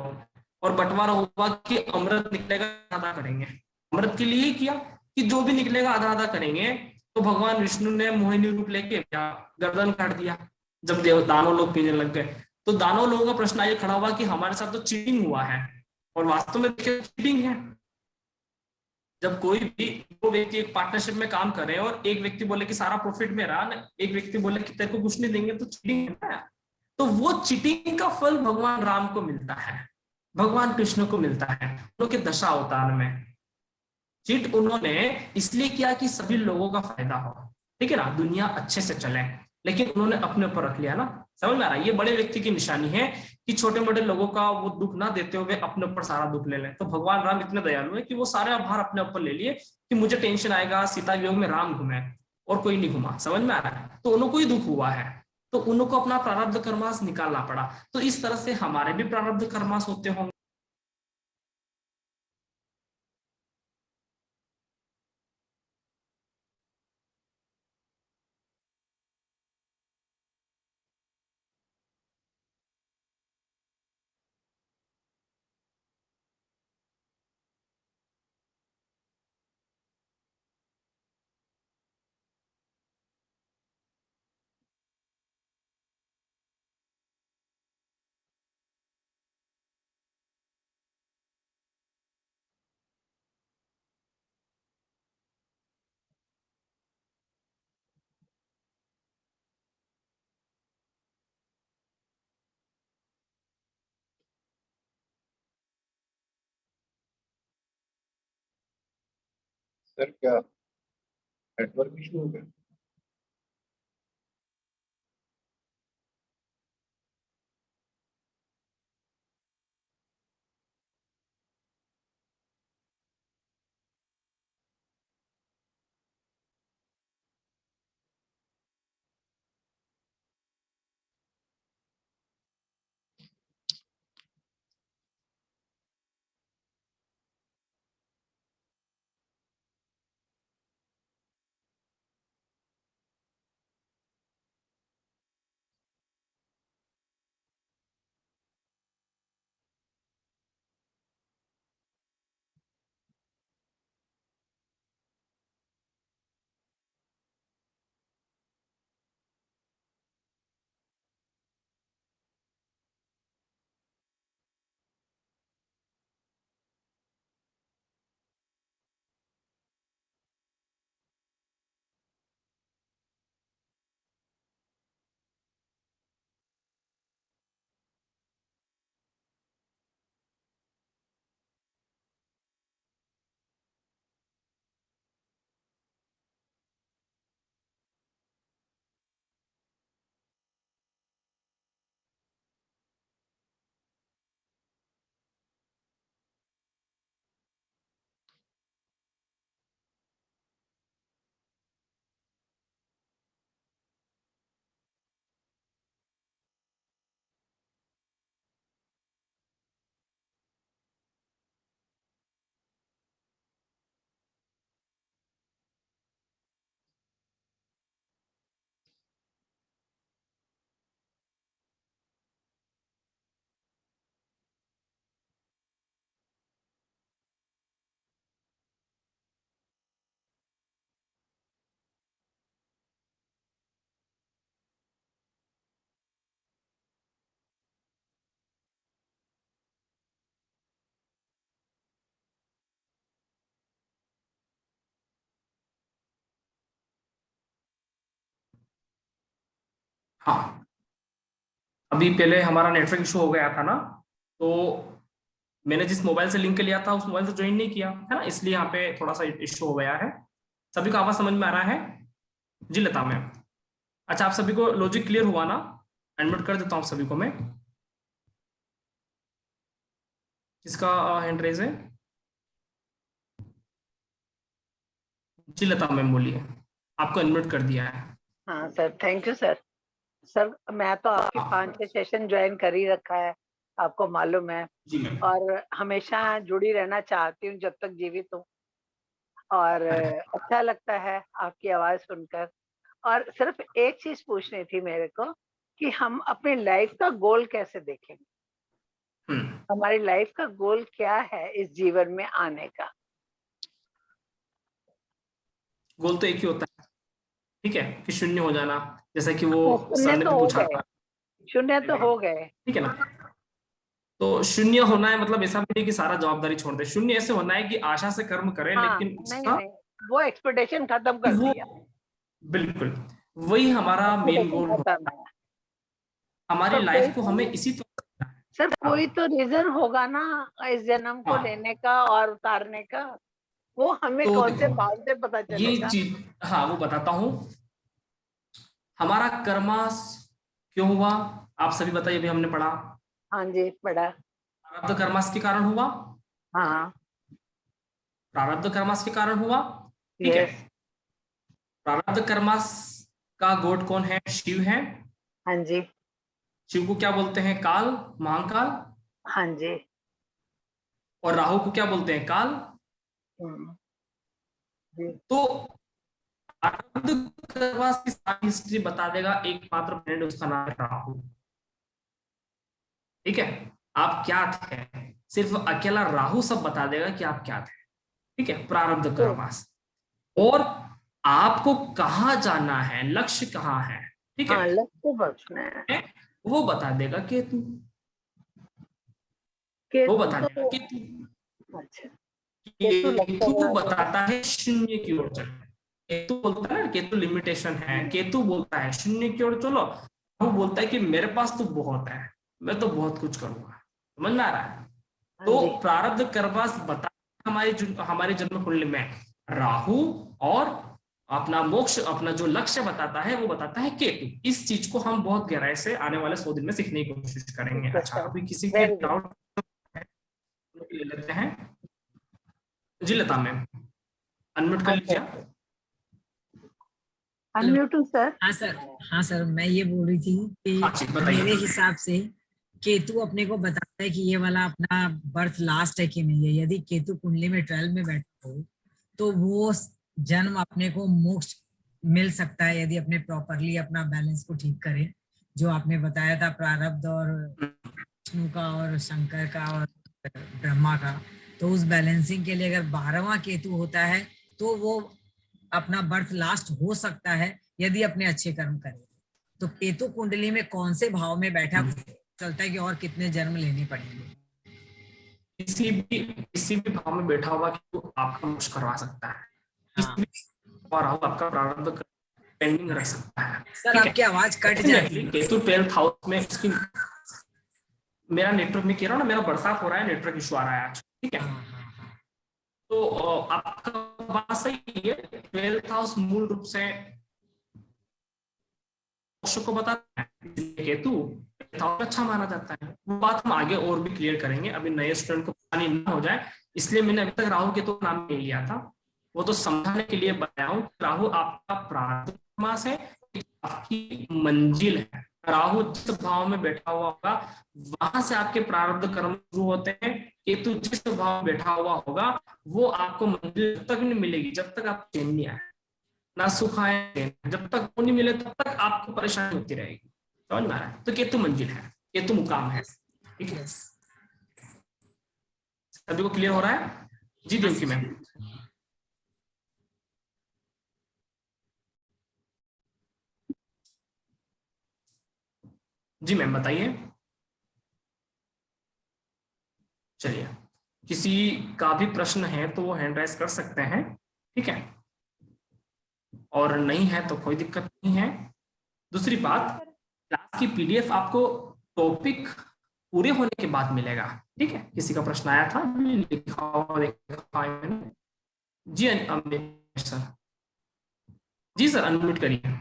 और बंटवारा हुआ कि अमृत निकलेगा, आधा करेंगे। अमृत के लिए ही किया कि जो भी निकलेगा आधा आधा करेंगे। तो भगवान विष्णु ने मोहिनी रूप लेके गर्दन काट दिया जब देव दानव लोग पीने लग गए। तो दानव लोगों का प्रश्न ये खड़ा हुआ कि हमारे साथ तो चीटिंग हुआ है, और वास्तव में देखिए चीटिंग है। जब कोई भी दो व्यक्ति एक पार्टनरशिप में काम कर रहे हैं और एक व्यक्ति बोले कि सारा प्रॉफिट मेरा, एक व्यक्ति बोले कि तेरे को कुछ नहीं देंगे, तो चीटिंग है ना। तो वो चीटिंग का फल भगवान राम को मिलता है, भगवान कृष्ण को मिलता है, उनके दशा अवतार में। चीट उन्होंने इसलिए किया कि सभी लोगों का फायदा हो, ठीक है ना, दुनिया अच्छे से चले, लेकिन उन्होंने अपने ऊपर रख लिया ना। समझ में आ रहा है? ये बड़े व्यक्ति की निशानी है कि छोटे मोटे लोगों का वो दुख ना देते हुए अपने ऊपर सारा दुख ले लें। तो भगवान राम इतने दयालु है कि वो सारे भार अपने ऊपर ले लिए कि मुझे टेंशन आएगा, सीता वियोग में राम घूमे और कोई नहीं घुमा। समझ में आ रहा है? तो उनको ही दुख हुआ है, तो उनको अपना प्रारब्ध कर्मास निकालना पड़ा। तो इस तरह से हमारे भी प्रारब्ध कर्मास होते होंगे। सर क्या नेटवर्क इशू हो गया? हाँ, अभी पहले हमारा नेटवर्क इशू हो गया था ना, तो मैंने जिस मोबाइल से लिंक लिया था उस मोबाइल से ज्वाइन नहीं किया है ना, इसलिए यहाँ पे थोड़ा सा इशू हो गया है। सभी को आवाज समझ में आ रहा है? जी लता मैम। अच्छा, आप सभी को लॉजिक क्लियर हुआ ना? अनम्यूट कर देता हूँ सभी को मैं। किसका हैंड रेज है? जी लता मैम बोलिए, आपको अनम्यूट कर दिया है। हाँ sir, thank you sir. Sir मैं तो आपके 5-6 सेशन ज्वाइन कर ही रखा है, आपको मालूम है, जी मैम। और हमेशा जुड़ी रहना चाहती हूँ जब तक जीवित हूँ, और अच्छा लगता है आपकी आवाज सुनकर। और सिर्फ एक चीज पूछनी थी मेरे को कि हम अपनी लाइफ का गोल कैसे देखेंगे, हमारी लाइफ का गोल क्या है इस जीवन में आने का? गोल तो एक ही होता है, ठीक है, कि शून्य हो जाना, जैसा कि वो सर शून्य ने तो भी हो पूछा गए, था। शून्य तो हो गए, ठीक है ना? तो शून्य होना है मतलब ऐसा भी नहीं कि सारा जवाबदारी छोड़ दे, शून्य ऐसे होना है कि आशा से कर्म करे, हाँ, लेकिन नहीं उसका नहीं, वो एक्सपेक्टेशन खत्म कर वो दिया, बिल्कुल वही हमारा मेन गोल होता है। हमारी पर लाइफ को कोई हमें तो, इसी तरह सर कोई तो रीजन होगा ना इस जन्म को हाँ। लेने का और उतारने का, वो हमें तो कौन से देखो, भाव से पता ये चलेगा? चीज हाँ वो बताता हूँ। हमारा कर्मास क्यों हुआ, आप सभी बताइए, अभी हमने पढ़ा हाँ जी, पढ़ा। प्रारब्ध कर्मास के कारण हुआ। हाँ, प्रारब्ध कर्मास के कारण हुआ, ठीक है। प्रारब्ध कर्मास का गॉड कौन है? शिव है। हाँ जी, शिव को क्या बोलते हैं? काल, महाकाल। हाँ जी, और राहु को क्या बोलते हैं? काल। जी। तो प्रारब्ध कर्मास की सारी हिस्ट्री बता देगा एकमात्र फ्रेंड, उसका नाम है राहु। ठीक है, आप क्या थे, सिर्फ अकेला राहु सब बता देगा कि आप क्या थे। ठीक है, प्रारब्ध कर्मास। और आपको कहाँ जाना है, लक्ष्य कहाँ है, ठीक है, हाँ, लक्ष्य बचना है, वो बता देगा केतु। वो बता देगा केतु। अच्छा, केतु बताता है शून्य की ओर चलना। केतु बोलता है केतु लिमिटेशन है, केतु बोलता है शून्य की ओर चलो, वो बोलता है कि मेरे पास तो बहुत है, मैं तो बहुत कुछ करूंगा। समझ में आ रहा है? तो प्रारब्ध कर्मास बता हमारे जन्म कुंडली में राहु, और अपना मोक्ष, अपना जो लक्ष्य बताता है वो बताता है केतु। इस चीज को हम बहुत गहराई से आने वाले 100 दिन में सीखने की कोशिश करेंगे। अच्छा, अभी किसी के डाउट ले लेते हैं। जी लता मैम, अनम्यूट कर लीजिए। Unmute sir. हाँ सर, मैं ये बोल रही थी कि मेरे हिसाब से केतु अपने को बताता है कि ये वाला अपना बर्थ लास्ट है कि नहीं है। यदि केतु कुंडली में 12 में बैठा हो तो वो जन्म अपने को मोक्ष मिल सकता है, यदि अपने प्रॉपरली अपना बैलेंस को ठीक करें। जो आपने बताया था प्रारब्ध और विष्णु का और शंकर का और ब्रह्मा का, तो उस बैलेंसिंग के लिए अगर 12वां केतु होता है तो वो अपना बर्थ लास्ट हो सकता है यदि अपने अच्छे कर्म करे। तो केतु कुंडली में कौन से भाव में बैठा चलता है कि और कितने जन्म लेने पड़ेंगे। किसी भी भाव में बैठा हुआ केतु आपका मोक्ष करवा सकता है। और आपका प्रारब्ध पेंडिंग रख सकता है। सर आपकी आवाज कट जाती है। केतु 12th हाउस में इसकी, मेरा नेटवर्क में कह रहा हूँ ना, मेरा बरसात हो रहा है, नेटवर्क इशू आ रहा है आज, ठीक है। तो आपका बात सही है, 12th हाउस मूल रूप से मोक्ष को बताता है। केतु अच्छा माना जाता है, वो बात हम आगे और भी क्लियर करेंगे, अभी नए स्टूडेंट को परेशानी ना हो जाए, इसलिए मैंने अभी तक राहु केतु नाम नहीं लिया था। वो तो समझाने के लिए बताया हूँ। राहु आपका प्रारब्ध मास है, आपकी मंजिल है। राहु जिस भाव में बैठा हुआ होगा वहां से आपके प्रारब्ध कर्म शुरू होते हैं। केतु जिस भाव में बैठा हुआ होगा वो आपको मंजिल जब तक नहीं मिलेगी, जब तक आप चैन नहीं आए, ना सुख आए, जब तक वो नहीं मिले तब तक आपको परेशानी होती रहेगी। समझ में आ रहा है? तो केतु मंजिल है, केतु मुकाम है, ठीक है। सभी को क्लियर हो रहा है? जी देवकी मैम। जी मैम बताइए। चलिए, किसी का भी प्रश्न है तो वो हैंड राइज कर सकते हैं, ठीक है, और नहीं है तो कोई दिक्कत नहीं है। दूसरी बात, क्लास की पीडीएफ आपको टॉपिक पूरे होने के बाद मिलेगा, ठीक है। किसी का प्रश्न आया था, लिखा हुआ देखा है मैंने। जी अमित सर, जी सर अनम्यूट करिए।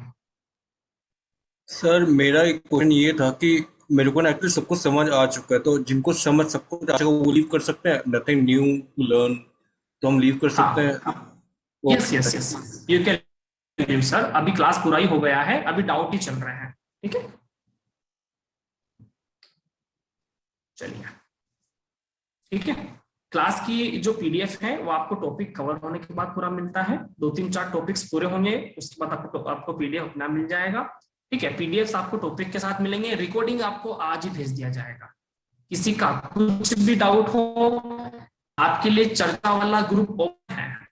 सर मेरा एक क्वेश्चन ये था कि मेरे को ना एक्चुअली सब कुछ समझ आ चुका है, तो जिनको समझ सब कुछ आ चुका है वो लीव कर सकते हैं, नथिंग न्यू टू लर्न, तो हम लीव कर सकते हैं। Yes yes yes, you can leave sir. अभी क्लास पूरा ही हो गया है, अभी डाउट ही चल रहे हैं, ठीक है। चलिए ठीक है, क्लास की जो पीडीएफ है वो आपको टॉपिक कवर होने के बाद पूरा मिलता है। 2-3-4 टॉपिक्स पूरे होंगे, उसके बाद आपको पीडीएफ अपना मिल जाएगा, ठीक है। पीडीएफ आपको टॉपिक के साथ मिलेंगे, रिकॉर्डिंग आपको आज ही भेज दिया जाएगा। किसी का कुछ भी डाउट हो, आपके लिए चर्चा वाला ग्रुप ओपन है,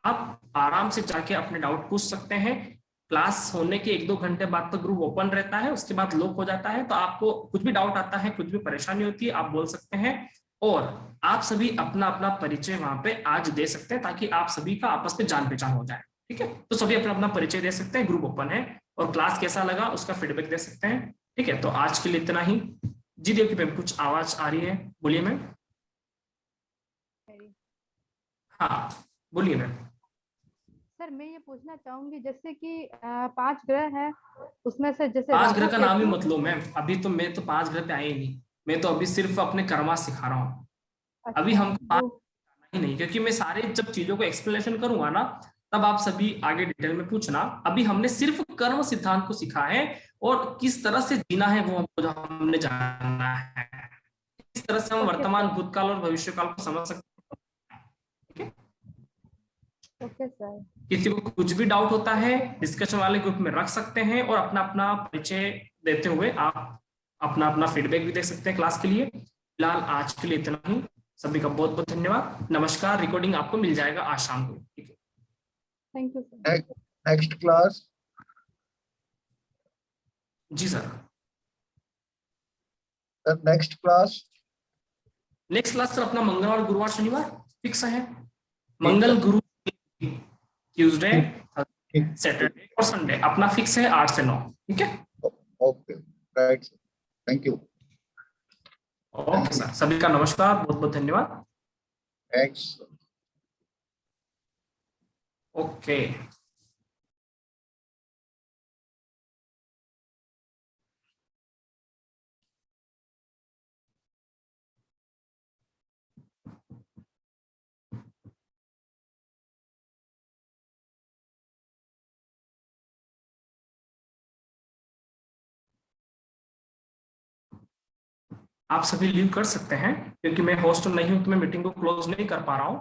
आप आराम से जाके अपने डाउट पूछ सकते हैं। क्लास होने के 1-2 घंटे बाद तो ग्रुप ओपन रहता है, उसके बाद लॉक हो जाता है। तो आपको कुछ भी डाउट आता है, कुछ भी परेशानी होती है, आप बोल सकते हैं और आप सभी अपना अपना परिचय वहां पे आज दे सकते हैं, ताकि आप सभी का आपस में जान पहचान हो जाए, ठीक है। तो सभी अपना अपना परिचय दे सकते हैं, ग्रुप ओपन है, और क्लास कैसा लगा उसका फीडबैक दे सकते हैं, ठीक है। तो आज के लिए इतना ही। जी देव मैम कुछ आवाज आ रही है, बोलिए मैम। हाँ बोलिए मैम। सर मैं ये पूछना चाहूंगी, जैसे कि 5 ग्रह हैं, उसमें से जैसे 5 ग्रह का नाम ही केतु- मत लो मैम, अभी तो मैं तो 5 ग्रह पे आए ही नहीं, मैं तो अभी सिर्फ अपने कर्मा सिखा रहा हूँ। अभी हमको ही नहीं, क्योंकि मैं सारे जब चीजों को एक्सप्लेनेशन करूंगा ना, तब आप सभी आगे डिटेल में पूछना। अभी हमने सिर्फ कर्म सिद्धांत को सिखा है, और किस तरह से जीना है वो हमने जानना है, किस तरह से हम वर्तमान, भूतकाल और भविष्य काल को समझ सकते हैं, ठीक है। Okay sir. किसी को कुछ भी डाउट होता है, डिस्कशन वाले ग्रुप में रख सकते हैं, और अपना अपना परिचय देते हुए आप अपना अपना फीडबैक भी दे सकते हैं क्लास के लिए। फिलहाल आज के लिए इतना ही, सभी का बहुत बहुत धन्यवाद, नमस्कार। रिकॉर्डिंग आपको मिल जाएगा आज शाम को, ठीक है। Thank you sir. Next class. जी sir. Sir next class sir अपना मंगलवार, गुरुवार, शनिवार फिक्स है। मंगल, गुरु, ट्यूसडे, सैटरडे और संडे अपना फिक्स है 8 से 9, ठीक है। Okay right, thank you. Okay sir, सभी का नमस्कार, बहुत बहुत धन्यवाद। थैंक्स। ओके। आप सभी लीव कर सकते हैं, क्योंकि मैं होस्ट नहीं हूं तो मैं मीटिंग को क्लोज नहीं कर पा रहा हूं।